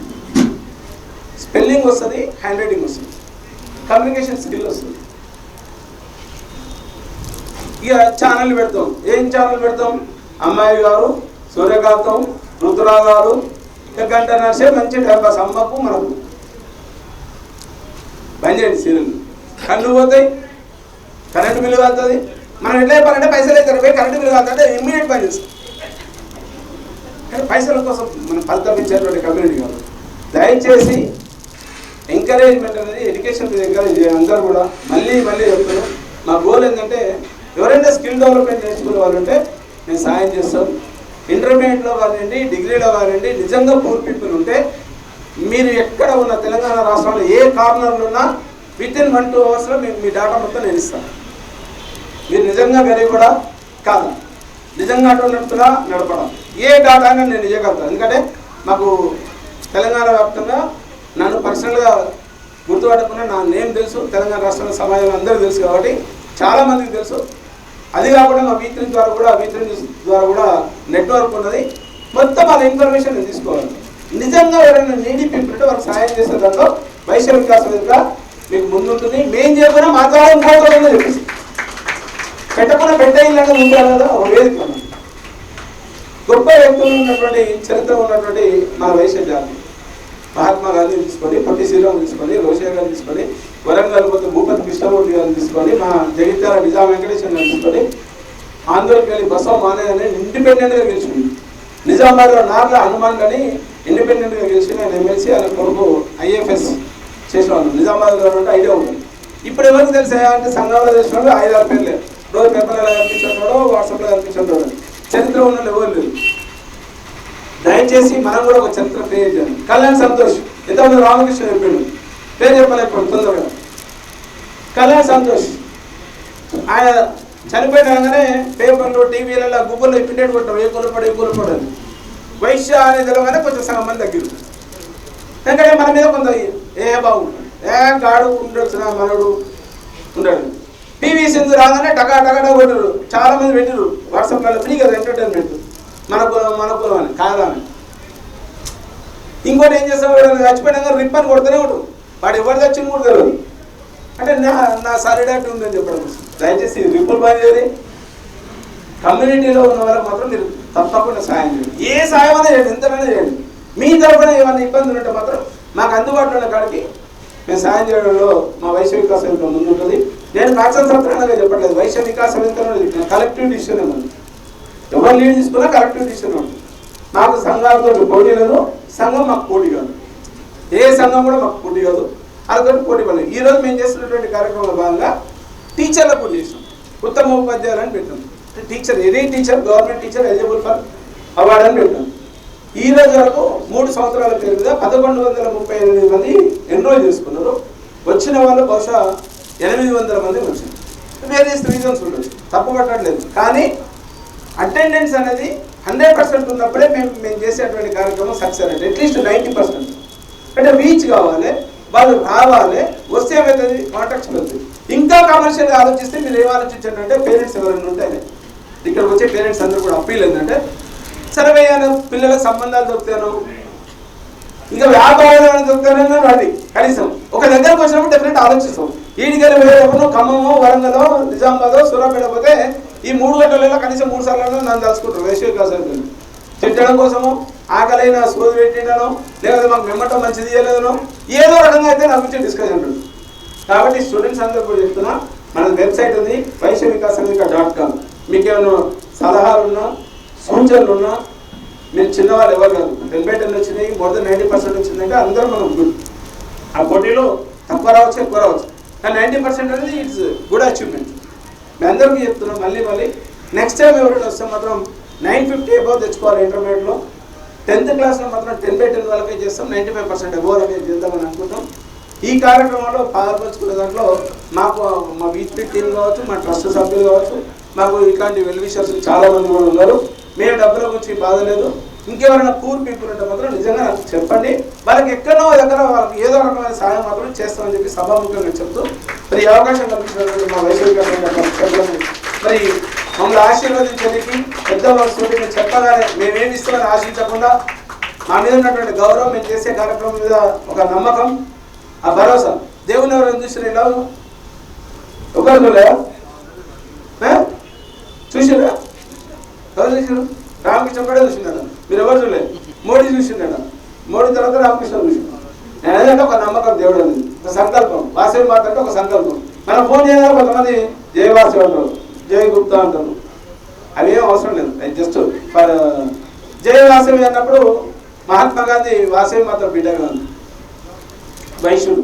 స్పెల్లింగ్ వస్తుంది, హ్యాండ్ రైటింగ్ వస్తుంది, కమ్యూనికేషన్ స్కిల్ వస్తుంది. ఇక ఛానల్ పెడతాం. ఏం ఛానల్ పెడతాం? అమ్మాయి గారు, సూర్యకాంతం, ఋతురావు గారు, గంట నర్సే మంచి టైం పాస్. అమ్మకు మనకు బంద్ చేయండి సీరియల్. కళ్ళు పోతాయి, కరెంటు బిల్లు కాలుతుంది. మనం ఎట్లా చెప్పాలంటే పైసలు అయితే పోయి కరెంటు బిల్లు కాలుతుంటే ఇమ్మీడియట్ పని చేస్తాం. కానీ పైసల కోసం మనం ఫలితం ఇచ్చేటువంటి కమ్యూనిటీ కాదు. దయచేసి ఎంకరేజ్మెంట్ అనేది ఎడ్యుకేషన్ మీద ఎంకరేజ్ చేయాలి. అందరూ కూడా మళ్ళీ చెప్తున్నాం. మా గోల్ ఏంటంటే ఎవరైనా స్కిల్ డెవలప్మెంట్ నేర్చుకునే వాళ్ళు ఉంటే మేము సాయం చేస్తాం. ఇంటర్మీడియట్లో కానివ్వండి, డిగ్రీలో కానివ్వండి, నిజంగా పూర్ పీపుల్ ఉంటే మీరు ఎక్కడ ఉన్న తెలంగాణ రాష్ట్రంలో ఏ కార్నర్లో ఉన్నా వితిన్ 1-2 అవర్స్లో మేము మీ డాటా మొత్తం నేను ఇస్తాను. మీరు నిజంగా గరీబ్ కూడా కాదు, నిజంగా అటు నడుపుతున్నా నడపడం ఏ డాటా అయినా నేను ఇవ్వగలుగుతాను. ఎందుకంటే మాకు తెలంగాణ వ్యాప్తంగా నన్ను పర్సనల్గా గుర్తుపట్టకుండా నా నేమ్ తెలుసు, తెలంగాణ రాష్ట్రంలో సమాజంలో అందరూ తెలుసు కాబట్టి చాలామందికి తెలుసు. అది కాకుండా మా V3 ద్వారా కూడా నెట్వర్క్ ఉన్నది. మొత్తం వాళ్ళ ఇన్ఫర్మేషన్ నేను తీసుకోవాలి. నిజంగా ఎవరైనా నీడీ పీపుల్ ఉంటే వాళ్ళకి సహాయం చేసే దాంట్లో వైశ్య వికాస వేదిక మీకు ముందుంటుంది. మేము చేయకుండా మాట్లాడడం పోతుందని చెప్పేసి పెట్టకుండా పెట్టే ఇలాంటి ఉంటారు కదా ఒక వేదిక. గొప్ప వ్యక్తులు ఉన్నటువంటి చరిత్ర ఉన్నటువంటి మన వైశ్య జాతి, మహాత్మా గాంధీ తీసుకొని, పొట్టి శ్రీరామ్ తీసుకొని, రోషయ్య గారిని తీసుకొని, వరంగల్ పోతే భూపతి కృష్ణమూర్తి గారిని తీసుకొని, మా జగిత్యాల నిజాం వెంకటేశ్వర గారిని తీసుకొని, ఆంధ్రకి వెళ్ళి బసవ మానే అని ఇండిపెండెంట్గా గెలిచింది. నిజామాబాద్లో నార్ల హనుమాన్ అని ఇండిపెండెంట్గా గెలిచి నేను ఎమ్మెల్సీ ఆయన కొడుకు IAFS చేసేవాళ్ళు. నిజామాబాద్లో ఉంటే ఐడియా ఉంటుంది. ఇప్పుడు ఎవరికి తెలిసా అంటే సంఘంలో చేసిన వాళ్ళు 5-6 పేర్లే. రోజు పేపర్లో కనిపించేవాడు, వాట్సాప్లో కనిపించేవాడు. చరిత్ర ఉన్న ఎవరు లేదు. దయచేసి మనం కూడా ఒక చరిత్ర క్రియేట్ చేయాలి. కళ్యాణ్ సంతోష్, ఎంతమంది రామకృష్ణ చెప్పాడు, పేరు చెప్పలేకపోతే తొందరగా. కళ్యాణ్ సంతోష్ ఆయన చనిపోయినాగానే పేపర్లు, టీవీలలో, గూగుల్లో ప్రింటెడ్ కొట్టాం, ఏ కూలపడని వైశ్య అనేది తెలవగానే కొంచెం సగం మంది తగ్గిరు. ఎందుకంటే మన మీద కొంత బాగుంటుంది, గాడు ఉండొచ్చు, మనడు ఉండడు. PV సింధు రాగానే టకా కొట్టరు, చాలా మంది పెట్టిరు వాట్సాప్లలో, ఫ్రీ కదా ఎంటర్టైన్మెంట్, మన కులం అని కాదని. ఇంకోటి ఏం చేస్తాం, చచ్చిపోయినా రిప్పని కొడుతూనే ఉంటుంది. వాడు ఎవరు చచ్చింది కూడా తెలియదు. అంటే నా సాలిడారిటీ ఉందని చెప్పడం. దయచేసి రిప్పులు పని చేయాలి. కమ్యూనిటీలో ఉన్న వాళ్ళకి మాత్రం మీరు తప్పకుండా సాయం చేయండి. ఏ సాయం అయినా చేయండి, ఎంతైనా చేయండి. మీ తరఫున ఏమైనా ఇబ్బందులు ఉంటే మాత్రం మాకు అందుబాటులో ఉన్న కాడికి మేము సాయం చేయడంలో మా వైశ్య వికాస వేదిక ముందుంటుంది. నేను ఫ్యాక్షన్ సంప్రదాయంగా చెప్పట్లేదు, వైశ్య వికాస వేదికలో కలెక్టివ్ డిసిషన్ ఉంది. ఎవరు లీడ్ తీసుకున్నా కలెక్టివ్ డిసిషన్ ఉంటుంది. మాకు సంఘాలతో పోటీ లేదు, సంఘం మాకు పోటీ కాదు, ఏ సంఘం కూడా మాకు పోటీ కాదు, అదొకటి పోటీ పడలేదు. ఈరోజు మేము చేస్తున్నటువంటి కార్యక్రమంలో భాగంగా టీచర్లకు పోటీ చేసాం, ఉత్తమ ఉపాధ్యాయులు అని పెట్టాం. Teacher, any teacher, government teacher eligible for award అని పెట్టాం. ఈ రోజు వరకు 3 సంవత్సరాల పేరు మీద 1138 మంది ఎన్రోల్ చేసుకున్నారు. వచ్చిన వాళ్ళు బహుశా 800 మంది వచ్చారు. వేరియస్ రీజన్స్ ఉండదు, తప్పు పట్టట్లేదు. కానీ అటెండెన్స్ అనేది 100% ఉన్నప్పుడే మేము చేసేటువంటి కార్యక్రమం సక్సెస్ అంటే అట్లీస్ట్ 90%. అంటే రీచ్ కావాలి. వాళ్ళు రావాలి, వస్తే ఏమవుతుంది కాంటాక్ట్స్ పెరుగుతుంది. ఇంకా కమర్షియల్గా ఆలోచిస్తే మీరు ఏం ఆలోచించండి, పేరెంట్స్ ఎవరైనా ఉంటాయి ఇక్కడికి వచ్చే పేరెంట్స్ అందరూ కూడా అప్పీల్ ఏంటంటే సర్వే పిల్లలకు సంబంధాలు దొరుకుతాను, ఇంకా వ్యాపారం దొరుకుతానని రండి. కనీసం ఒక దగ్గరకు వచ్చినప్పుడు డెఫినెట్ ఆలోచిస్తాం. ఈడికెళ్ళి వేరేప్పుడు ఖమ్మమో, వరంగలో, నిజామాబాదో, సూర్యాపేట పోతే ఈ 3 గంటలలో కనీసం 3 సార్లు నన్ను తలుచుకుంటారు వైశ్య వికాసాలు తిట్టడం కోసము, ఆకలైన సోది పెట్టిండను, లేకపోతే మాకు మెమ్మటం మంచిది చేయలేదనో ఏదో రకంగా అయితే నా గురించి డిస్కషన్ ఉంటుంది. కాబట్టి స్టూడెంట్స్ అందరూ కూడా చెప్తున్నా, మన వెబ్సైట్ ఉంది వైశ్యవికాసవేదిక.com. మీకు ఏమైనా సలహాలు ఉన్నా, సూచనలు ఉన్నా, మీరు చిన్నవాళ్ళు ఎవరు కాదు, 10/10 వచ్చినాయి, మోర్ దెన్ 90% వచ్చిందంటే అందరూ మనం గుడ్. ఆ పోటీలో తక్కువ రావచ్చు, ఎక్కువ రావచ్చు, కానీ 90% అనేది ఇట్స్ గుడ్ అచీవ్మెంట్. మీ అందరికీ చెప్తున్నాం మళ్ళీ నెక్స్ట్ టైం ఎవరైనా వస్తే మాత్రం 950 అబౌవ్ తెచ్చుకోవాలి. ఇంటర్మీడియట్లో 10th క్లాస్లో మాత్రం 10/10 వాళ్ళకే చేస్తాం, 95% అబౌవ్ వాళ్ళకే చేద్దామని అనుకుంటాం. ఈ కార్యక్రమంలో పాల్పంచుకునే దాంట్లో మాకు మా వీపీ టీం కావచ్చు, మా ట్రస్ట్ సభ్యులు కావచ్చు, మాకు ఇట్లాంటి వెల్ విషర్స్ చాలామంది కూడా ఉన్నారు. మేము డబ్బుల గురించి బాధ లేదు. ఇంకెవరైనా పూర్ పీపుల్ ఉంటే మాత్రం నిజంగా నాకు చెప్పండి, వాళ్ళకి ఎక్కడో దగ్గర వాళ్ళకి ఏదో రకమైన సాయం మాత్రం చేస్తామని చెప్పి సభాముఖంగా చెప్తూ మరి ఈ అవకాశం కల్పించినటువంటి మా వైశ్విక మరి మమ్మల్ని ఆశీర్వదించడానికి పెద్ద వస్తుంది. మేము చెప్పగానే మేమేమి ఇస్తామని ఆశించకుండా మా మీద ఉన్నటువంటి గౌరవం, మేము చేసే కార్యక్రమం మీద ఒక నమ్మకం, ఆ భరోసా. దేవుని ఎవరు చూసిన ఇలా ఒకరు చూడలేదా? చూసిరా? ఎవరు చూసారు? రామకృష్ణ కూడా చూసినాడు. మీరు ఎవరు చూడలేదు? మోడీ చూసినాడు. మోడీ తర్వాత రామకృష్ణ చూసినాడు. నేను ఏదంటే ఒక నమ్మకం దేవుడు అనేది, ఒక సంకల్పం. వాసవి మాట అంటే ఒక సంకల్పం. మనం ఫోన్ చేయాలి, కొంతమంది జై వాసవి అంటారు, జై గుప్తా అంటారు, అవి ఏం అవసరం లేదు. అది జస్ట్ ఫర్ జై వాసవి అన్నప్పుడు మహాత్మా గాంధీ వాసవి మాత్రం బిడ్డగా ఉంది, వైశ్యుడు.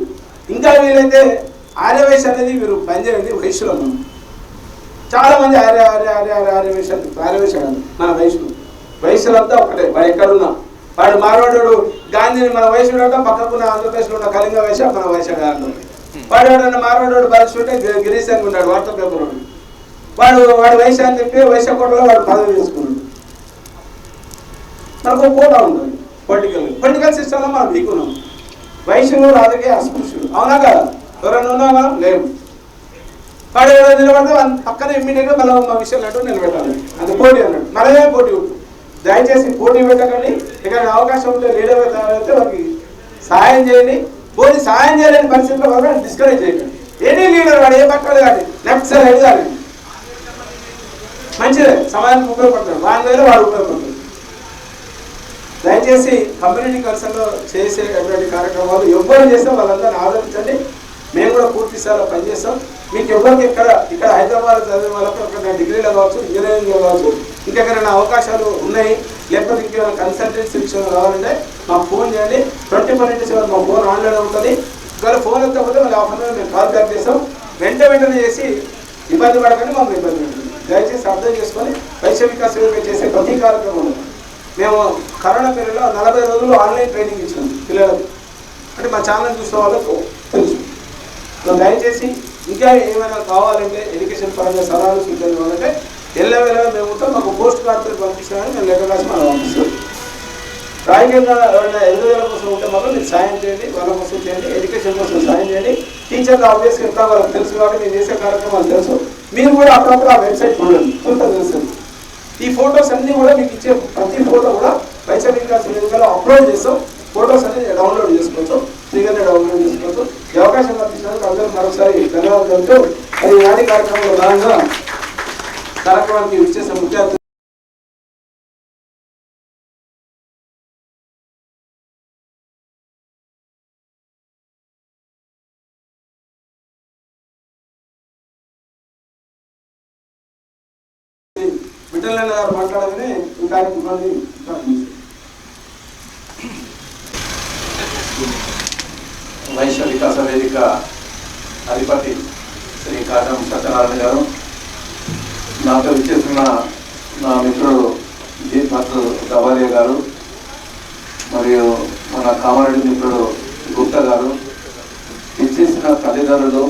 ఇంకా వీలైతే ఆర్యవైశ్య అనేది మీరు పనిచేయండి, వైశ్యులు అన్నాం. చాలా మంది ఆర్యవైశ్య మన వైశ్యులంతా ఒకటే. వాడు ఎక్కడున్నా వాడు మార్వాడు గాంధీని మన వైశ్యుడు అంటాం, పక్కకున్న ఆంధ్రప్రదేశ్లో ఉన్న కళింగ వైశ్య మన వైశ్య అంటాం. వాడు ఎవడన్నా మార్వాడు బలిస్తుంటే గిరీశ్ అని ఉన్నాడు, వార్తా పేపర్ వాడు వైశ్య అని చెప్పి వైశ్య కోటలో వాడు పదవి తీసుకున్నాడు. మనకు ఒక కోట ఉంటుంది పొలిటికల్ సిస్టంలో మనం దిగున్నాం. వైశ్యులు రాజకీయ అస్పృశ్యులు, అవునా కదా? ఎవరైనా ఉన్నా మనం లేవు. వాడు ఎవరైనా నిలబడితే పక్కన ఇమ్మీడియట్గా మనం మా విషయాలు అంటూ నిలబెట్టాలి. అది పోటీ అన్నాడు. మనమే పోటీ ఉంటుంది. దయచేసి పోటీ పెట్టకండి. ఇక అవకాశం ఉంటే లీడర్ అయితే వారికి సహాయం చేయండి. పోటీ సహాయం చేయలేని పరిస్థితుల్లో వాళ్ళని డిస్కరేజ్ చేయండి. ఎనీ లీడర్ వాడు ఏ పక్కడు కానీ లెఫ్ట్ సైడ్ కానీ మంచిదే, సమాజానికి ఉపయోగపడతాడు, వాడి వేరే వాడు ఉపయోగపడతాడు. దయచేసి కమ్యూనిటీ కల్చర్లో చేసేటువంటి కార్యక్రమాలు ఎవ్వరు చేస్తే వాళ్ళందరినీ ఆదరించండి. మేము కూడా పూర్తి స్థాయిలో పనిచేస్తాం. మీకు ఎవరికి ఇక్కడ హైదరాబాద్ చదివే వాళ్ళకి ఒక డిగ్రీలో కావచ్చు, ఇంజనీరింగ్లో కావచ్చు, ఇంకెక్కడైనా అవకాశాలు ఉన్నాయి, లేకపోతే ఇంకేమైనా కన్సల్టెన్సీ విషయంలో కావాలంటే మాకు ఫోన్ చేయండి. 24/7 మా ఫోన్ ఆన్లైన్ ఉంటుంది. ఒకవేళ ఫోన్ ఎత్తకపోతే మళ్ళీ ఆఫర్ మేము కాల్ బ్యాక్ చేస్తాం. వెంటనే చేసి ఇబ్బంది పడకండి, మాకు ఇబ్బంది పడుతుంది. దయచేసి అర్థం చేసుకొని వైశ్య వికాస్ వేదిక చేసే ప్రతి కార్యక్రమంలో మేము కరోనా పీరియడ్లో 40 రోజులు ఆన్లైన్ ట్రైనింగ్ ఇచ్చాం పిల్లలకు. అంటే మా ఛానల్ చూసిన వాళ్ళకు తెలుసు. దయచేసి ఇంకా ఏమైనా కావాలంటే ఎడ్యుకేషన్ పరంగా సలహాలు సూచనలు కావాలంటే ఎల్లవేళ మేము ఉంటాం. మాకు పోస్ట్ కార్డుతో పంపిస్తామని మేము లెటర్ రాసి మనం పంపిస్తాం. రాజకీయంగా ఎవరైనా ఎదుగుదల కోసం ఉంటే మాత్రం మీరు సాయం చేయండి, వాళ్ళ కోసం చేయండి, ఎడ్యుకేషన్ కోసం సాయం చేయండి. టీచర్లు ఆబ్వియస్గా ఎట్లా వాళ్ళకి తెలుసు కాబట్టి మేము చేసే కార్యక్రమాలు తెలుసు. మీరు కూడా అప్పుడప్పుడు ఆ వెబ్సైట్ చూడండి, తెలుస్తుంది. ఈ ఫొటోస్ అన్నీ కూడా మీకు ఇచ్చే ప్రతి ఫోటో కూడా వైశ్య వికాస్ వేదికలో అప్లోడ్ చేస్తాం. ఫొటోస్ అన్ని డౌన్లోడ్ చేసుకోవచ్చు, ఫ్రీగానే డౌన్లోడ్ చేసుకోవచ్చు. ఈ అవకాశం కల్పించినందుకు అందరూ మరొకసారి ధన్యవాదాలతో అది నాటి కార్యక్రమంలో భాగంగా కార్యక్రమానికి విచ్చేసిన ముఖ్య విఠలన్న గారు మాట్లాడగానే ఈ కార్యక్రమాన్ని వైశ్య వికాస వేదిక అధిపతి శ్రీ కాటం సత్యనారాయణ గారు, నాతో విచ్చేస్తున్న నా మిత్రుడు దీపక్ గవాలియా గారు, మరియు మన కామారెడ్డి మిత్రుడు గుప్తా గారు, విచ్చేసిన తల్లిదండ్రులు,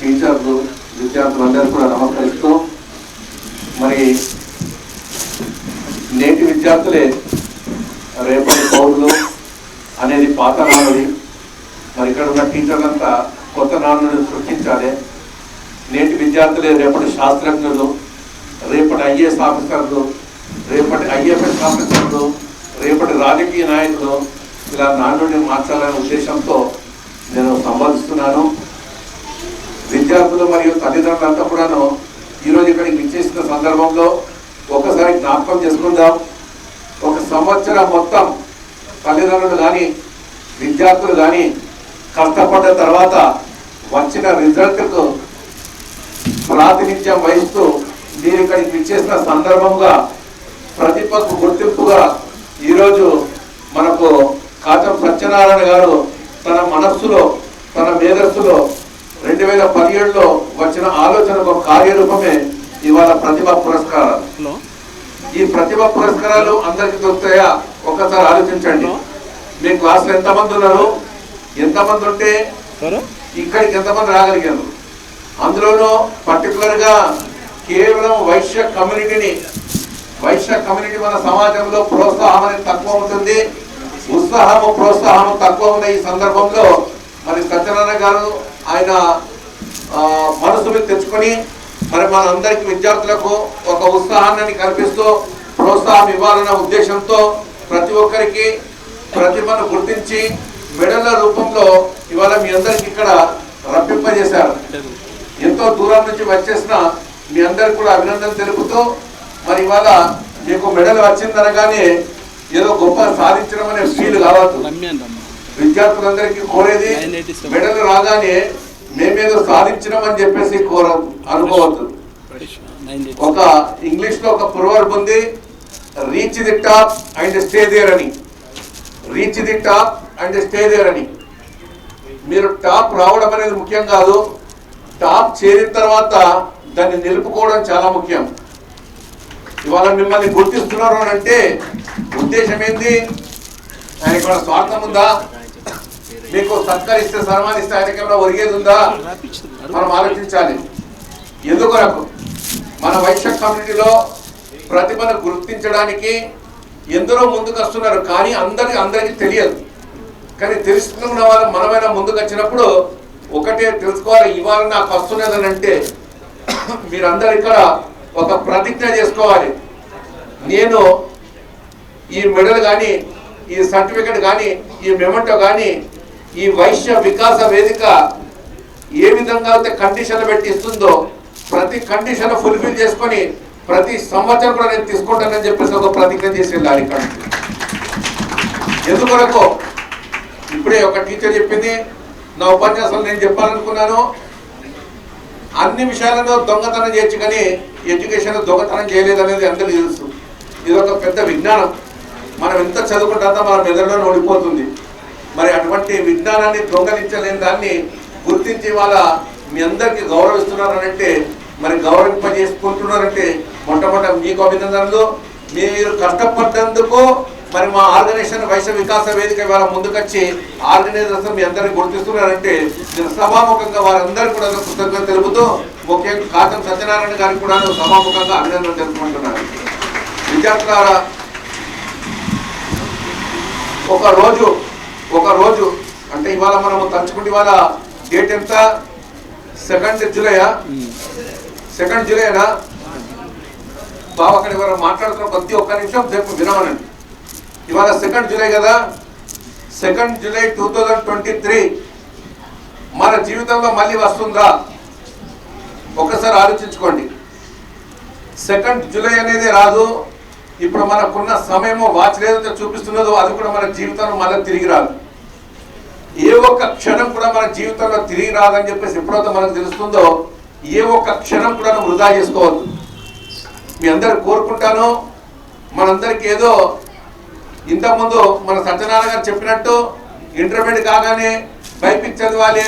టీచర్లు, విద్యార్థులందరూ కూడా నమస్కరిస్తూ, మరి నేటి విద్యార్థులే రేపటి పౌరులు అనేది పాత నానుడి. మరి ఇక్కడ ఉన్న టీచర్లంతా కొత్త నానుడిని సృష్టించాలి. నేటి విద్యార్థులే రేపటి శాస్త్రజ్ఞులు, రేపటి ఐఏఎస్ ఆఫీసర్లు, రేపటి ఐఎఫ్ఎస్ ఆఫీసర్లు, రేపటి రాజకీయ నాయకులు, ఇలా నానుడిని మార్చాలనే ఉద్దేశంతో నేను సంవాదిస్తున్నాను. విద్యార్థులు మరియు తల్లిదండ్రులంతా కూడాను ఈరోజు ఇక్కడికి విచ్చేసిన సందర్భంలో ఒకసారి జ్ఞాపకం చేసుకుందాం. ఒక సంవత్సరం మొత్తం తల్లిదండ్రులు కానీ విద్యార్థులు కానీ కష్టపడ్డ తర్వాత వచ్చిన రిజల్ట్కు ప్రాతినిధ్యం వహిస్తూ మీరు ఇక్కడికి విచ్చేసిన సందర్భంగా ప్రతిభకు గుర్తింపుగా ఈరోజు మనకు కాచం సత్యనారాయణ గారు తన మనస్సులో తన మేధస్సులో 2017లో వచ్చిన ఆలోచనకు కార్యరూపమే ఇవాళ ప్రతిభా పురస్కారాలు. ఈ ప్రతిభా పురస్కారాలు అందరికి దొరుకుతాయా? ఒక్కసారి ఆలోచించండి. మీ క్లాసులో ఎంతమంది ఉన్నారు? ఎంతమంది ఉంటే ఇక్కడికి ఎంతమంది రాగలిగారు? అందులోనూ పర్టికులర్గా కేవలం వైశ్య కమ్యూనిటీ మన సమాజంలో ప్రోత్సాహం అనేది తక్కువ ఉంటుంది, ఉత్సాహము ప్రోత్సాహము తక్కువ ఉన్న ఈ సందర్భంలో మరి సత్యనారాయణ గారు ఆయన మనసు మీద తెచ్చుకొని మరి మన అందరికి విద్యార్థులకు ఒక ఉత్సాహాన్ని కల్పిస్తూ ప్రోత్సాహం ఇవ్వాలన్న ఉద్దేశంతో ప్రతి ఒక్కరికి ప్రతిభను గుర్తించి మెడల రూపంలో ఇవాళ మీ అందరికి ఇక్కడ రప్పింపజేశారు. ఎంతో దూరం నుంచి వచ్చేసిన మీ అందరికి కూడా అభినందనలు తెలుపుతూ మరి ఇవాళ మీకు మెడల్ వచ్చిందనగానే ఏదో గొప్ప సాధించడం అనే ఫీల్ కావద్దు. విద్యార్థులందరికీ కోరేది మెడల్ రాగానే మేమేదో సాధించడం అని చెప్పేసి అనుకోవద్దు. ఒక ఇంగ్లీష్ లో ఒక ప్రొవర్బ్ ఉంది, reach the top and stay there అని. Reach the top and stay there అని. మీరు టాప్ రావడం అనేది ముఖ్యం కాదు, టాప్ చేరిన తర్వాత దాన్ని నిలుపుకోవడం చాలా ముఖ్యం. ఇవాళ మిమ్మల్ని గుర్తిస్తున్నారు అని అంటే ఉద్దేశం ఏంది? ఆయనకి ఏమైనా స్వార్థం ఉందా? మీకు సత్కరిస్తే సన్మానిస్తే ఆయనకి ఏమైనా ఒరిగేది ఉందా? మనం ఆలోచించాలి. ఎందుకొరకు మన వైశ్య కమ్యూనిటీలో ప్రతిభను గుర్తించడానికి ఎందరో ముందుకు వస్తున్నారు, కానీ అందరికీ తెలియదు. కానీ తెలుసుకున్న వాళ్ళు మనమైనా ముందుకు వచ్చినప్పుడు ఒకటే తెలుసుకోవాలి, ఇవాళ నాకు వస్తున్నదని అంటే మీరందరూ ఇక్కడ ఒక ప్రతిజ్ఞ చేసుకోవాలి. నేను ఈ మెడల్ కానీ, ఈ సర్టిఫికెట్ కానీ, ఈ మెమెంటో కానీ ఈ వైశ్య వికాస వేదిక ఏ విధంగా అయితే కండిషన్లు పెట్టి ఇస్తుందో ప్రతి కండిషన్ ఫుల్ఫిల్ చేసుకొని ప్రతి సంవత్సరం కూడా నేను తీసుకుంటానని చెప్పేసి ఒక ప్రతిజ్ఞ చేసి వెళ్ళాలి. ఇక్కడ ఎందుకొరకు ఇప్పుడే ఒక టీచర్ చెప్పింది, నా ఉపన్యాసం నేను చెప్పాలనుకున్నాను, అన్ని విషయాలలో దొంగతనం చేయొచ్చు కానీ ఎడ్యుకేషన్ దొంగతనం చేయలేదనేది అందరికీ తెలుసు. ఇది ఒక పెద్ద విజ్ఞానం. మనం ఎంత చదువుకుంటా మన మెదడులో ఓడిపోతుంది. మరి అటువంటి విజ్ఞానాన్ని దొంగలించలేని దాన్ని గుర్తించి వాళ్ళ మీ అందరికీ గౌరవిస్తున్నారనంటే, మరి గౌరవింపజేసుకుంటున్నారంటే మొట్టమొదటి మీకు అభినందనలు. మీరు కష్టపడ్డందుకు మరి మా ఆర్గనైజేషన్ వైశ్య వికాస వేదిక ఇవాళ ముందుకొచ్చి ఆర్గనైజర్స్ మీ అందరికీ గుర్తిస్తున్నారంటే నేను సభాముఖంగా వారందరికీ కూడా కృతజ్ఞత తెలుపుతూ ముఖ్యంగా కాచం సత్యనారాయణ గారికి కూడా సభాముఖంగా అభినందనలు తెలుపుకుంటున్నాను. విద్యార్థులారా, ఒక రోజు అంటే ఇవాళ మనము తలుచుకుంటే ఇవాళ డేట్ ఎంత? 2 జూలైయా? 2 జూలైనా? బాబు అక్కడ ఇవాళ మాట్లాడుతున్న ప్రతి ఒక్క నిమిషం సేపు వినమనండి. ఇవాళ 2 జూలై కదా, 2 జూలై 2023 మన జీవితంలో మళ్ళీ వస్తుందా? ఒకసారి ఆలోచించుకోండి. 2 జూలై అనేది రాదు. ఇప్పుడు మనకున్న సమయము వాచ్ ఏదైతే చూపిస్తున్నదో అది కూడా మన జీవితంలో మళ్ళీ తిరిగి రాదు. ఏ ఒక్క క్షణం కూడా మన జీవితంలో తిరిగి రాదని చెప్పేసి ఎప్పుడైతే మనకు తెలుస్తుందో ఏ ఒక్క క్షణం కూడా వృధా చేసుకోవద్దు. మీ అందరు కోరుకుంటాను, మనందరికి ఏదో ఇంతకుముందు మన సత్యనారాయణ గారు చెప్పినట్టు ఇంటర్మీడియట్ కాగానే బైపీసీ చదవాలి,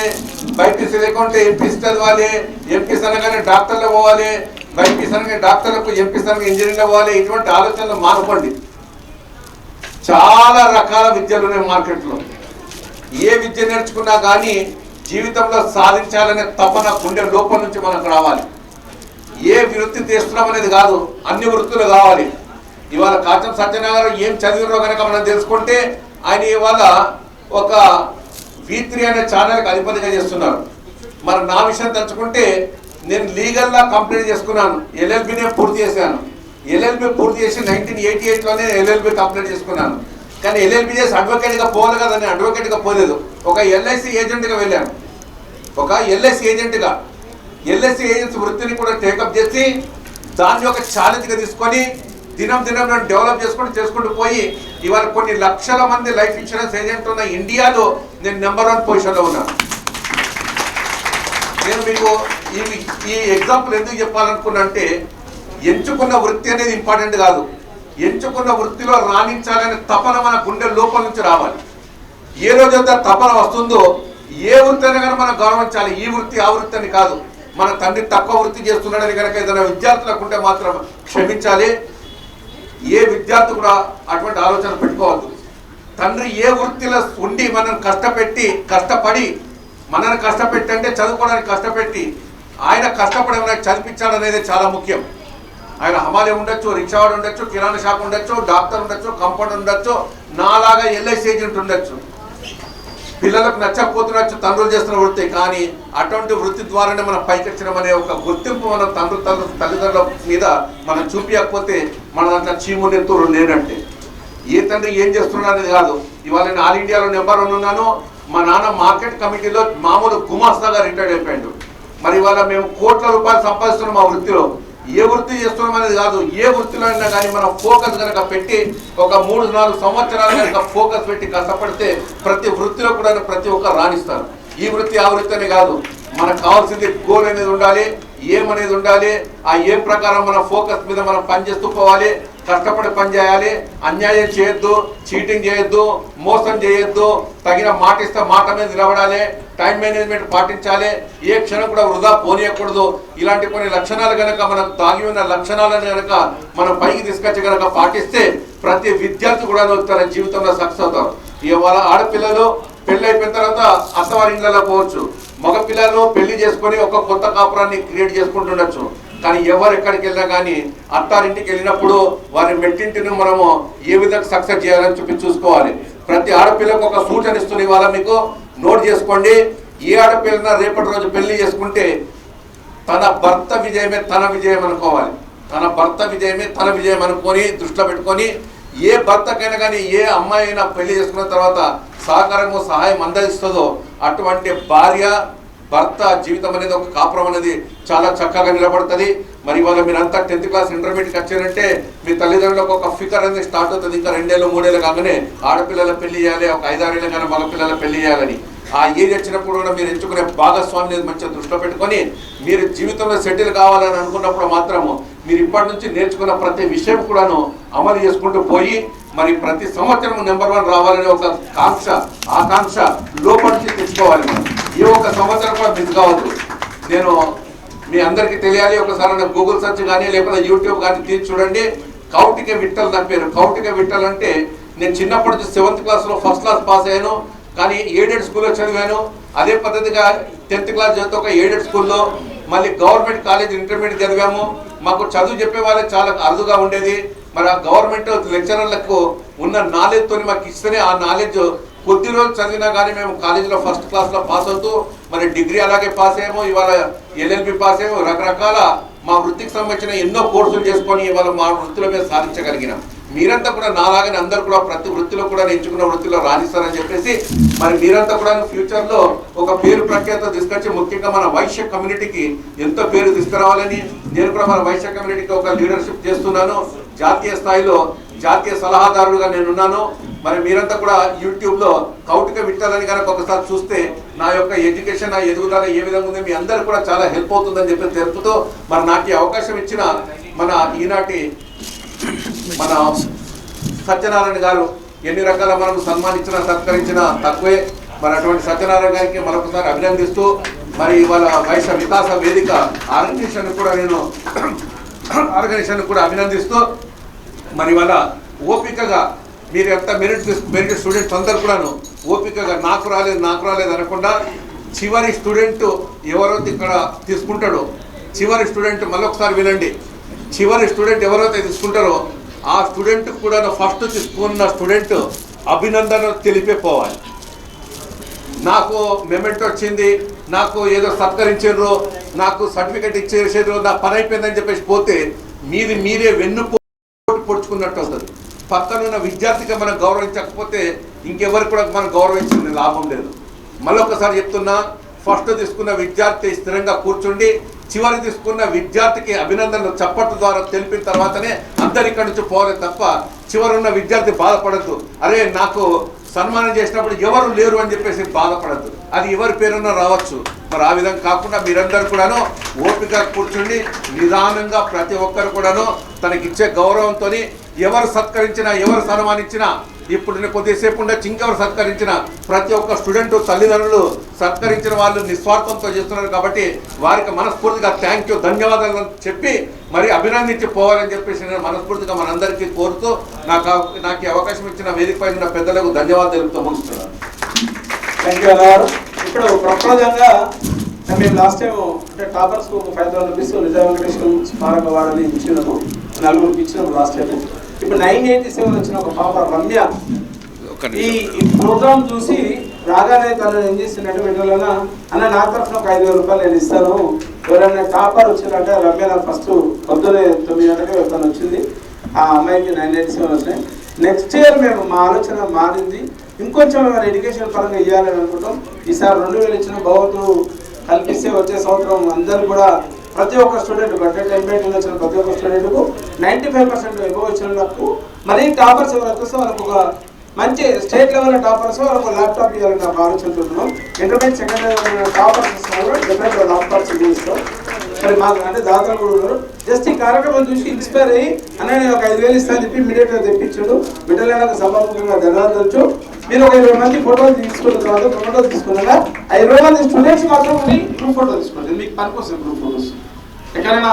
బైపీసీ లేకుంటే ఎంపీసీ చదవాలి, ఎంపీసీ అనగానే డాక్టర్లు పోవాలి, బైపీసీ అనగానే డాక్టర్లకు, ఎంపీసీ అనగా ఇంజనీర్లు పోవాలి. ఇటువంటి ఆలోచనలు మానుకోండి. చాలా రకాల విద్యలు ఉన్నాయి మార్కెట్లో. ఏ విద్య నేర్చుకున్నా కానీ జీవితంలో సాధించాలనే తపన గుండె లోపల నుంచి మనకు రావాలి. ఏ వృత్తి చేస్తున్నాం అనేది కాదు, అన్ని వృత్తులు కావాలి. ఇవాళ కాచం సత్యనారాయణ ఏం చదివినో కనుక మనం తెలుసుకుంటే ఆయన ఇవాళ ఒక V3 అనే ఛానల్కి అధిపతిగా చేస్తున్నారు. మరి నా విషయం తలుచుకుంటే నేను లీగల్గా కంప్లీట్ చేసుకున్నాను. LLBనే పూర్తి చేశాను. LLB పూర్తి చేసి 1988లోనే LLB కంప్లీట్ చేసుకున్నాను. కానీ LLB చేసి అడ్వకేట్గా పోవాలి కదా, నేను అడ్వకేట్గా పోలేదు. ఒక LIC ఏజెంట్గా వెళ్ళాను. ఒక LIC ఏజెంట్గా LIC ఏజెంట్స్ వృత్తిని కూడా టేకప్ చేసి దాన్ని ఒక ఛాలెంజ్గా తీసుకొని దినం నేను డెవలప్ చేసుకుంటూ పోయి ఇవాళ కొన్ని లక్షల మంది లైఫ్ ఇన్సూరెన్స్ ఏజెంట్ ఉన్న ఇండియాలో నేను నెంబర్ 1 పొజిషన్లో ఉన్నాను. నేను మీకు ఈ ఎగ్జాంపుల్ ఎందుకు చెప్పాలనుకున్నా అంటే ఎంచుకున్న వృత్తి అనేది ఇంపార్టెంట్ కాదు. ఎంచుకున్న వృత్తిలో రాణించాలనే తపన మన గుండె లోపల నుంచి రావాలి. ఏ రోజైతే తపన వస్తుందో ఏ వృత్తి అయినా కానీ మనం గౌరవించాలి. ఈ వృత్తి ఆ వృత్తి అని కాదు. మన తండ్రి తక్కువ వృత్తి చేస్తున్నాడని కనుక ఏదైనా విద్యార్థులకు ఉంటే మాత్రం క్షమించాలి. ఏ విద్యార్థి కూడా అటువంటి ఆలోచన పెట్టుకోవద్దు. తండ్రి ఏ వృత్తిలో ఉండి మనల్ని కష్టపడి మనల్ని కష్టపెట్టి అంటే చదువుకోవడానికి కష్టపెట్టి ఆయన కష్టపడి మనకి చదివించాడు అనేది చాలా ముఖ్యం. ఆయన హమాలి ఉండొచ్చు, రిక్షావాడు ఉండొచ్చు, కిరాణా షాప్ ఉండొచ్చు, డాక్టర్ ఉండొచ్చు, కంపౌండర్ ఉండొచ్చు, నాలాగా LIC ఏజెంట్ ఉండొచ్చు. పిల్లలకు నచ్చకపోతుండొచ్చు తండ్రులు చేస్తున్న వృత్తి. కానీ అటువంటి వృత్తి ద్వారానే మనం పైకెచ్చడం అనే ఒక గుర్తింపు మన తల్లిదండ్రుల మీద మనం చూపించకపోతే మన దాంట్లో చీమునెత్తురు లేనంటే ఏ తండ్రి ఏం చేస్తున్నాడు అనేది కాదు. ఇవాళ నేను ఆల్ ఇండియాలో నెంబర్ 1 ఉన్నాను. మా నాన్న మార్కెట్ కమిటీలో మామూలు గుమాస్తాగా రిటైర్డ్ అయిపోయాడు. మరి ఇవాళ మేము కోట్ల రూపాయలు సంపాదిస్తున్నాం మా వృత్తిలో. ఏ వృత్తి చేస్తున్నాం అనేది కాదు, ఏ వృత్తిలో అయినా కానీ మనం ఫోకస్ కనుక పెట్టి ఒక 3-4 సంవత్సరాలు కనుక ఫోకస్ పెట్టి కష్టపడితే ప్రతి వృత్తిలో కూడా ప్రతి ఒక్కరు రాణిస్తారు. ఈ వృత్తి ఆ వృత్తి అనే కాదు, మనకు కావాల్సింది గోల్ అనేది ఉండాలి, ఏం అనేది ఉండాలి. ఆ ఏం ప్రకారం మన ఫోకస్ మీద మనం పనిచేస్తూ పోవాలి, కష్టపడి పని చేయాలి, అన్యాయం చేయొద్దు, చీటింగ్ చేయొద్దు, మోసం చేయొద్దు, తగిన మాట ఇస్తే మాట మీద నిలబడాలి, టైం మేనేజ్మెంట్ పాటించాలి, ఏ క్షణం కూడా వృధా పోనీయకూడదు. ఇలాంటి కొన్ని లక్షణాలు కనుక మనకు దాగి ఉన్న లక్షణాలను కనుక మనం పైకి తీసుకొచ్చి కనుక పాటిస్తే ప్రతి విద్యార్థి కూడా తన జీవితంలో సక్సెస్ అవుతారు. ఇవాళ ఆడపిల్లలు పెళ్లి అయిపోయిన తర్వాత అత్తవారి ఇళ్ళలో పోవచ్చు, మగ పిల్లలు పెళ్లి చేసుకొని ఒక కొత్త కాపురాన్ని క్రియేట్ చేసుకుంటుండొచ్చు. కానీ ఎవరు ఎక్కడికి వెళ్ళినా కానీ అత్తారింటికి వెళ్ళినప్పుడు వారి మెట్టింటిని మనము ఏ విధంగా సక్సెస్ చేయాలని చూసుకోవాలి. ప్రతి ఆడపిల్లకు ఒక సూచన ఇస్తుంది. ఇవాళ మీకు నోట్ చేసుకోండి. ఏ ఆడపిల్లన రేపటి రోజు పెళ్లి చేసుకుంటే తన భర్త విజయమే తన విజయం అనుకోవాలి. తన భర్త విజయమే తన విజయం అనుకొని దృష్టిలో పెట్టుకొని ఏ భర్తకైనా కానీ ఏ అమ్మాయి అయినా పెళ్లి చేసుకున్న తర్వాత సహకారము సహాయం అందజేస్తుందో అటువంటి భార్య భర్త జీవితం అనేది ఒక కాపురం అనేది చాలా చక్కగా నిలబడుతుంది. మరి ఇవాళ మీరంతా 10th క్లాస్ ఇంటర్మీడియట్కి వచ్చారంటే మీ తల్లిదండ్రులకు ఒక ఫికర్ అనేది స్టార్ట్ అవుతుంది. ఇంకా 2 ఏళ్ళు 3 ఏళ్ళు కాగానే ఆడపిల్లల పెళ్లి చేయాలి, ఒక 5-6 ఏళ్ళు కానీ మగ పిల్లల పెళ్లి చేయాలని. ఆ ఏజ్ వచ్చినప్పుడు కూడా మీరు ఎంచుకునే భాగస్వామిని మంచిగా దృష్టిలో పెట్టుకొని మీరు జీవితంలో సెటిల్ కావాలని అనుకున్నప్పుడు మాత్రము మీరు ఇప్పటి నుంచి నేర్చుకున్న ప్రతి విషయం కూడాను అమలు చేసుకుంటూ పోయి మరి ప్రతి సంవత్సరం నెంబర్ 1 రావాలనే ఒక ఆకాంక్ష లోపల నుంచి తెచ్చుకోవాలి. మనం ఏ ఒక్క సంవత్సరం కూడా మిస్ కావద్దు. నేను మీ అందరికీ తెలియాలి, ఒకసారి గూగుల్ సెర్చ్ కానీ లేకపోతే యూట్యూబ్ కానీ తీసి చూడండి. కౌటిక విఠల్ నా పేరు. కౌటిక విఠల్ అంటే నేను చిన్నప్పటి నుంచి 7th క్లాస్లో ఫస్ట్ క్లాస్ పాస్ అయ్యాను. కానీ ఎయిడెడ్ స్కూల్లో చదివాను. అదే పద్ధతిగా 10th క్లాస్ చదివితే ఒక ఎయిడెడ్ స్కూల్లో, మళ్ళీ గవర్నమెంట్ కాలేజ్ ఇంటర్మీడియట్ చదివాము. మాకు చదువు చెప్పే వాళ్ళే చాలా అరుదుగా ఉండేది. మరి ఆ గవర్నమెంట్ లెక్చరర్లకు ఉన్న నాలెడ్జ్తో మాకు ఇస్తేనే ఆ నాలెడ్జ్ కొద్ది రోజులు చదివినా కానీ మేము కాలేజీలో ఫస్ట్ క్లాస్లో పాస్ అవుతూ మరి డిగ్రీ అలాగే పాస్ అయ్యాము. ఇవాళ LLB పాస్ అయ్యాము. రకరకాల మా వృత్తికి సంబంధించిన ఎన్నో కోర్సులు చేసుకొని ఇవాళ మా వృత్తిలో మేము సాధించగలిగినాం. మీరంతా కూడా నాలాగని అందరూ కూడా ప్రతి వృత్తిలో కూడా ఎంచుకున్న వృత్తిలో రాణిస్తారని చెప్పేసి మరి మీరంతా కూడా ఫ్యూచర్లో ఒక పేరు ప్రఖ్యాత తీసుకొచ్చి ముఖ్యంగా మన వైశ్య కమ్యూనిటీకి ఎంతో పేరు తీసుకురావాలని నేను కూడా మన వైశ్య కమ్యూనిటీకి ఒక లీడర్షిప్ చేస్తున్నాను. జాతీయ స్థాయిలో జాతీయ సలహాదారుడుగా నేనున్నాను. మరి మీరంతా కూడా యూట్యూబ్లో కౌటిక విఠలని కనుక ఒకసారి చూస్తే నా యొక్క ఎడ్యుకేషన్, నా ఎదుగుదల ఏ విధంగా ఉంది మీ అందరూ కూడా చాలా హెల్ప్ అవుతుందని చెప్పి తెలుపుతూ మరి నాకు ఈ అవకాశం ఇచ్చిన మన ఈనాటి మన సత్యనారాయణ గారు ఎన్ని రకాల మనం సన్మానించినా సత్కరించినా తక్కువే. మరి అటువంటి సత్యనారాయణ గారికి మరొకసారి అభినందిస్తూ మరి ఇవాళ వైశ్య వికాస వేదిక ఆర్గనైజేషన్ కూడా అభినందిస్తూ మరి ఇవాళ ఓపికగా మీరు ఎంత మెరిట్ స్టూడెంట్స్ అందరు కూడాను ఓపికగా నాకు రాలేదు అనకుండా చివరి స్టూడెంట్ ఎవరైతే ఇక్కడ తీసుకుంటాడో చివరి స్టూడెంట్ మళ్ళొకసారి వినండి, చివరి స్టూడెంట్ ఎవరైతే తీసుకుంటారో ఆ స్టూడెంట్ కూడా ఫస్ట్ తీసుకున్న స్టూడెంట్ అభినందనలు తెలిపే పోవాలి. నాకు మెమెంట్ వచ్చింది, నాకు ఏదో సత్కరించారు, నాకు సర్టిఫికెట్ ఇచ్చేసారు, నా పని అయిపోయిందని చెప్పేసి పోతే మీరే వెన్నుపోటు పొడుచుకున్నట్టు అవుతుంది. పక్కనున్న విద్యార్థికి మనం గౌరవించకపోతే ఇంకెవరికి కూడా మనం గౌరవించిన లాభం లేదు. మళ్ళొకసారి చెప్తున్నా, ఫస్ట్ తీసుకున్న విద్యార్థి స్థిరంగా కూర్చుండి, చివరి తీసుకున్న విద్యార్థికి అభినందనలు చప్పట్ల ద్వారా తెలిపిన తర్వాతనే అందరు ఇక్కడి నుంచి పోవాలి తప్ప చివరున్న విద్యార్థి బాధపడద్దు. అరే నాకు సన్మానం చేసినప్పుడు ఎవరు లేరు అని చెప్పేసి బాధపడద్దు. అది ఎవరి పేరున్నా రావచ్చు. మరి ఆ విధంగా కాకుండా మీరందరూ కూడాను ఓపిక కూర్చుండి నిదానంగా ప్రతి ఒక్కరు కూడాను తనకిచ్చే గౌరవంతో ఎవరు సత్కరించినా ఎవరు సన్మానించినా, ఇప్పుడు కొద్దిసేపు ఉండొచ్చు ఇంకెవరు సత్కరించిన ప్రతి ఒక్క స్టూడెంట్ తల్లిదండ్రులు సత్కరించిన వాళ్ళు నిస్వార్థంతో చేస్తున్నారు. కాబట్టి వారికి మనస్ఫూర్తిగా థ్యాంక్ యూ, ధన్యవాదాలు చెప్పి మరి అభినందించి పోవాలని చెప్పేసి నేను మనస్ఫూర్తిగా మనందరికీ కోరుతూ నాకు అవకాశం ఇచ్చిన వేదికపై ఉన్న పెద్దలకు ధన్యవాదాలు తెలుపుతూ ముగిస్తున్నాను. థ్యాంక్ యూ అన్నారు. ఇప్పుడు ప్రప్రదంగా మేము లాస్ట్ టైం అంటే టాపర్స్కు 5,000 రూపీస్ నిజాం వెంకటేశ్వరం స్మారక వాడని ఇచ్చినాము, 4 ఇచ్చినాము లాస్ట్ టైం. ఇప్పుడు 987 వచ్చిన ఒక పాప రమ్య ఈ ప్రోగ్రామ్ చూసి రాగానే తను ఏం చేసిందంటే వెంటనే అన్న నా తరఫున ఒక 5,000 రూపాయలు నేను ఇస్తాను, ఎవరైనా టాపర్ వచ్చిందంటే రమ్య నాకు ఫస్ట్ పొద్దునే 9 గంటలకి తను వచ్చింది. ఆ అమ్మాయికి 987 వచ్చినాయి. నెక్స్ట్ ఇయర్ మేము మా ఆలోచన మారింది, ఇంకొంచెం మేము ఎడ్యుకేషన్ పరంగా ఇవ్వాలని అనుకుంటాం. ఈసారి 2,000 ఇచ్చిన భగవంతుడు కల్పిస్తే వచ్చే సంవత్సరం అందరూ కూడా ప్రతి ఒక్క స్టూడెంట్ అంటే 10 వచ్చిన ప్రతి ఒక్క స్టూడెంట్కు 95% ఎక్కువ వచ్చినకు మరీ టాపర్స్ ఎవరైతే వస్తే వాళ్ళకు ఒక మంచి స్టేట్ లెవెల్ టాపర్స్ వాళ్ళకు ల్యాప్టాప్ ఇవ్వాలని నాకు ఆలోచించుకుంటున్నాం. ఇంటర్మీడియట్ సెకండ్ లెవెల్ టాపర్స్ ఇస్తున్నారు, డెఫినెట్గా ల్యాప్టాప్స్ ఇస్తాం. మరి మాకు అంటే దాతలు కూడా ఉన్నారు. జస్ట్ ఈ కార్యక్రమం చూసి ఇన్స్పైర్ అయ్యి అన్న నేను ఒక 5,000 ఇస్తాను చెప్పి ఇమీడియట్గా తెప్పించాడు. బిడ్డలకు సభాముఖంగా ధన్యవాదాలు. మీరు ఒక 20 మంది ఫోటోలు తీసుకున్న తర్వాత ఫోటోలు తీసుకున్నాక 20 మంది స్టూడెంట్స్ మాత్రం గ్రూప్ ఫోటో తీసుకోండి. మీకు పనికొస్తాయి గ్రూప్ ఫోటోస్. ఎక్కడైనా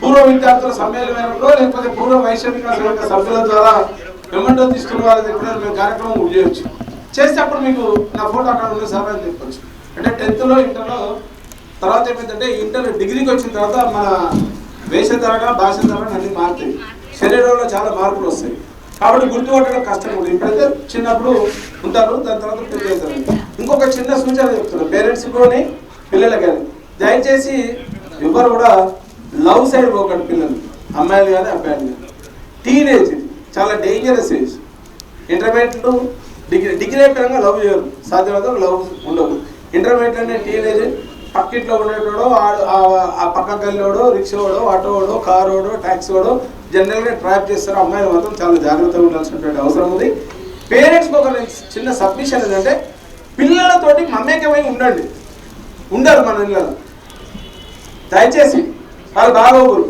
పూర్వ విద్యార్థుల సమ్మేళనంలో లేకపోతే పూర్వ వైశ్య వికాస సభ్యుల ద్వారా మెమెంటో తీసుకున్న వాళ్ళ ఎప్పుడైనా మేము కార్యక్రమం చేయొచ్చు. చేస్తే అప్పుడు మీకు నా ఫోటో అక్కడ ఉన్న సార్ అని చెప్పొచ్చు. అంటే 10th ఇంటర్లో తర్వాత ఏమైందంటే ఇంటర్ డిగ్రీకి వచ్చిన తర్వాత మన వేషధారణ భాషధారణ అన్ని మారుతాయి, శరీరంలో చాలా మార్పులు వస్తాయి. కాబట్టి గుర్తుపట్టడం కష్టం కూడా. ఇప్పుడైతే చిన్నప్పుడు ఉంటారు, దాని తర్వాత పెద్ద అవుతారు. ఇంకొక చిన్న సూచన చెప్తున్నారు పేరెంట్స్ కానీ పిల్లలు కానీ, దయచేసి ఎవరు కూడా లవ్ సైడ్ పోకండి. పిల్లలు అమ్మాయిలు కానీ అబ్బాయిలు కానీ. టీనేజ్ ఇది చాలా డేంజరస్ ఏజ్. ఇంటర్మీడియట్లో డిగ్రీ అయిపోయాక లవ్ చేయరు, సాధ్యమైతే లవ్ ఉండదు. ఇంటర్మీడియట్ అంటే టీనేజ్. పక్కింట్లో ఉండేటోడో ఆ పక్క గల్లోడో రిక్షాడో ఆటోడో కారోడో ట్యాక్సీడో జనరల్గా ట్రాప్ చేస్తారు. అమ్మాయిలు మాత్రం చాలా జాగ్రత్తగా ఉండాల్సినటువంటి అవసరం ఉంది. పేరెంట్స్కి ఒక చిన్న సబ్మిషన్ ఏంటంటే పిల్లలతోటి మమేకమై ఉండండి. ఉండరు మన ఇళ్ళలో దయచేసి. వాళ్ళు బాగోగురు,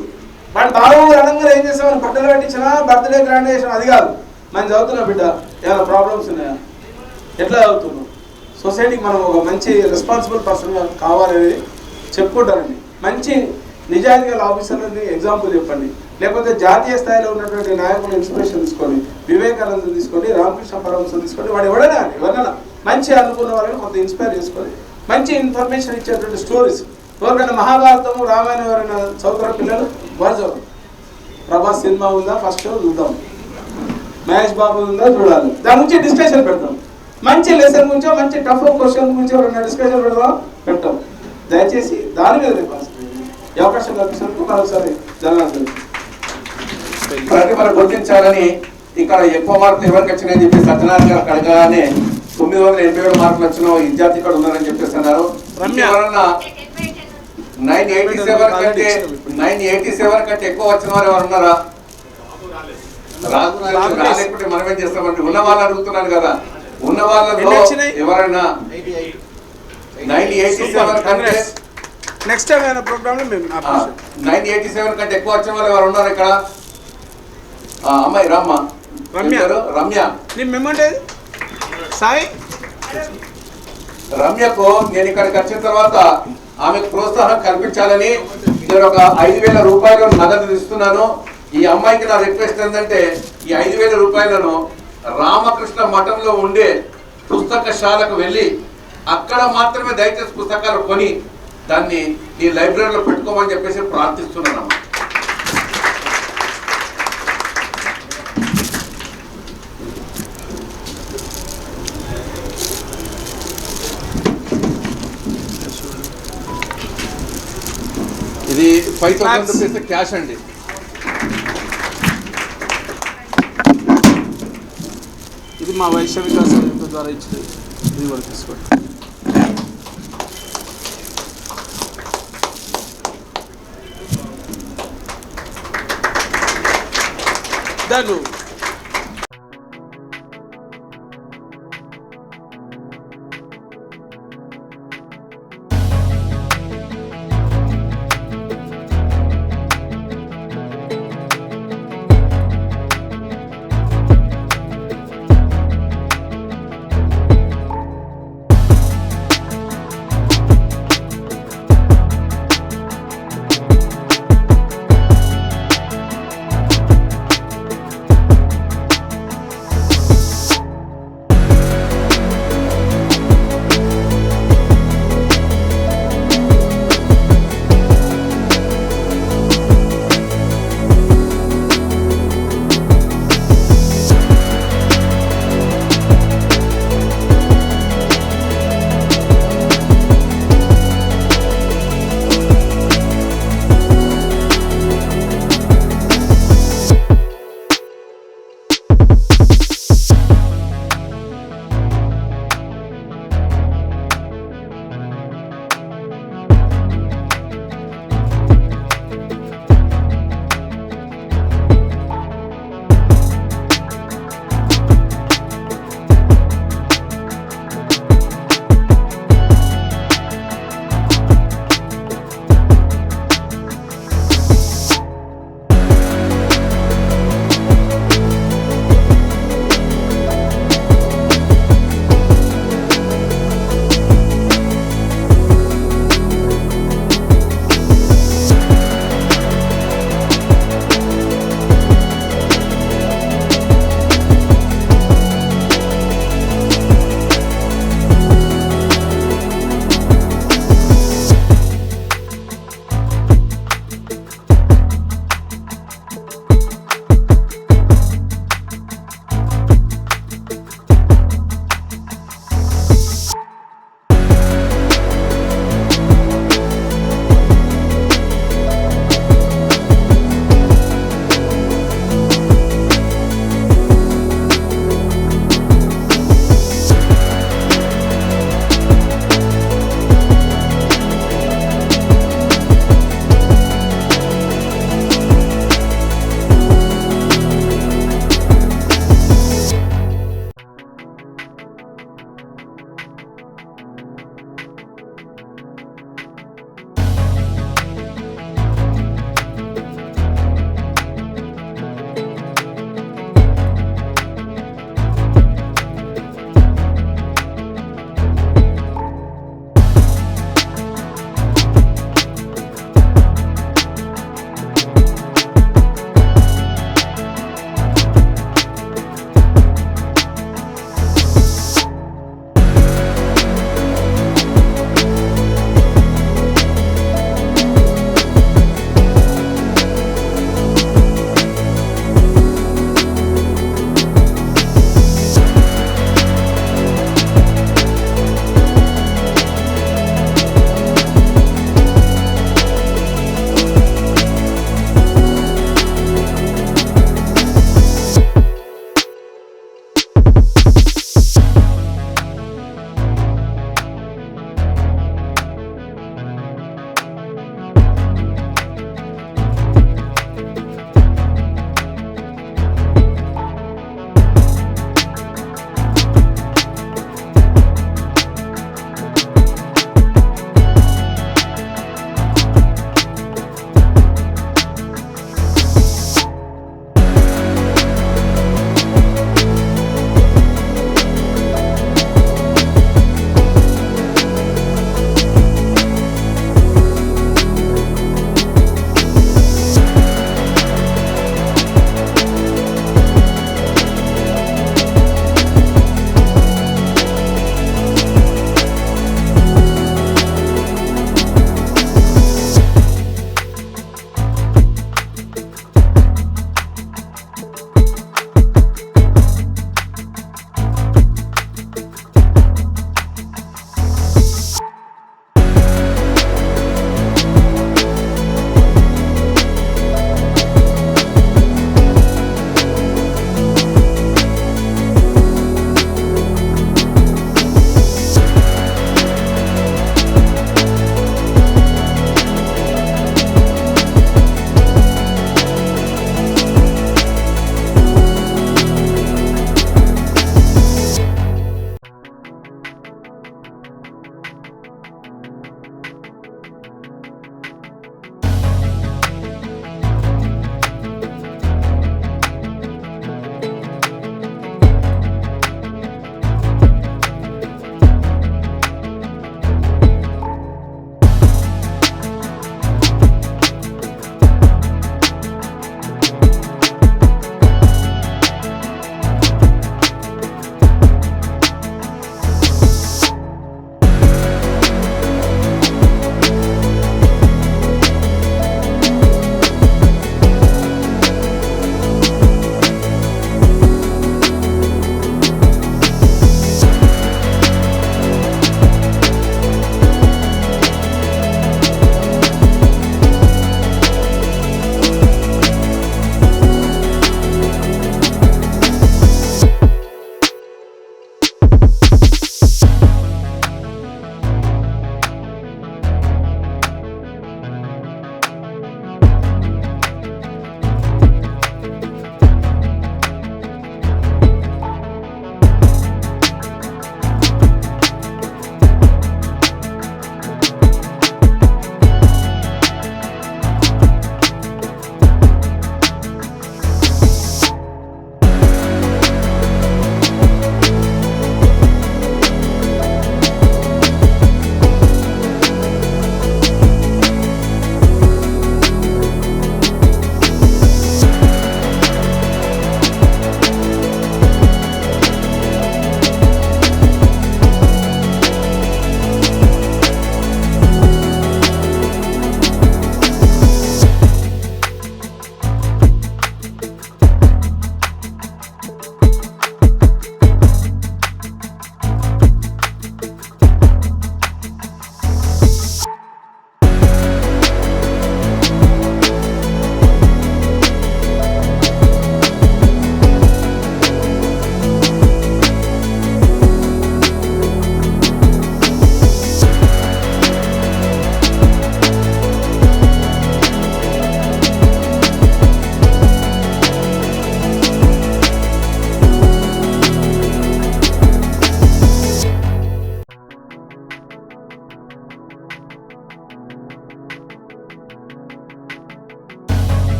వాళ్ళు బాగోగురు అనగా ఏం చేస్తామని బట్టలు కట్టించినా బర్త్డే గ్రాండ్ చేసినా అది కాదు. మనం చదువుతున్నా బిడ్డ ఏమైనా ప్రాబ్లమ్స్ ఉన్నాయా, ఎట్లా చదువుతున్నాం, సొసైటీకి మనం ఒక మంచి రెస్పాన్సిబుల్ పర్సన్గా కావాలనేది చెప్పుకుంటారండి. మంచి నిజాయితీ గల ఆఫీసర్లని ఎగ్జాంపుల్ చెప్పండి. లేకపోతే జాతీయ స్థాయిలో ఉన్నటువంటి నాయకులు ఇన్స్పిరేషన్ తీసుకోండి, వివేకానంద తీసుకోండి, రామకృష్ణ పరమహంస తీసుకోండి. వాడు ఎవరైనా మంచి అనుకున్న వాళ్ళని కొంత ఇన్స్పైర్ చేసుకోండి. మంచి ఇన్ఫర్మేషన్ ఇచ్చేటువంటి స్టోరీస్ ఎవరికైనా మహాభారతము రామాయణం ఎవరైనా చదువుతారు పిల్లలు వారు చదువు. ప్రభాస్ సినిమా ఉందా ఫస్ట్ చూద్దాం, మహేష్ బాబు ఉందా చూడాలి, దాని గురించి డిస్కషన్ పెడతాం. మంచి లెసన్ గురించో మంచి టఫ్ క్వశ్చన్ గురించి ఎవరైనా డిస్కషన్ పెట్టాం. దయచేసి దాని మీద ఈ అవకాశం కల్పించినందుకు మరొకసారి ధన్యవాదాలు. ప్రతిభను గుర్తించాలని ఇక్కడ ఎక్కువ మార్కులు ఎవరికి వచ్చినాయని చెప్పి సత్యనారాయణ గారు అడగగానే 987 మార్కులు వచ్చిన విద్యార్థి ఇక్కడ ఉన్నారని చెప్పేస్తున్నారు. 987 కంటే ఎక్కువ వచ్చిన వారు ఎవరు ఉన్నారా? రాలేకుంటే మనం ఏం చేస్తామంటే ఉన్న వాళ్ళు అడుగుతున్నారు కదా, ఉన్న వాళ్ళలో ఎవరైనా 987 కంటే నెక్స్ట్ టైం అయిన ప్రోగ్రామ్ లో మేము 987 కంటే ఎక్కువ వచ్చిన వాళ్ళు ఎవరు ఉన్నారు ఇక్కడ? అమ్మాయి రమ్య నీ మెమంటే సాయి రమ్యకు నేను ఇక్కడికి వచ్చిన తర్వాత ఆమెకు ప్రోత్సాహం కల్పించాలని నేను ఒక 5,000 రూపాయలు నగదు ఇస్తున్నాను. ఈ అమ్మాయికి నా రిక్వెస్ట్ ఏంటంటే ఈ 5,000 రూపాయలను రామకృష్ణ మఠంలో ఉండే పుస్తకశాలకు వెళ్ళి అక్కడ మాత్రమే దయచేసి పుస్తకాలు కొని దాన్ని నీ లైబ్రరీలో పెట్టుకోమని చెప్పేసి ప్రార్థిస్తున్నాను. ఇది 5,000 రూపీస్ క్యాష్ అండి. ఇది మా వైశ్య వికాస వేదిక ద్వారా ఇచ్చింది. ఇది కూడా తీసుకోండి. దాన్ని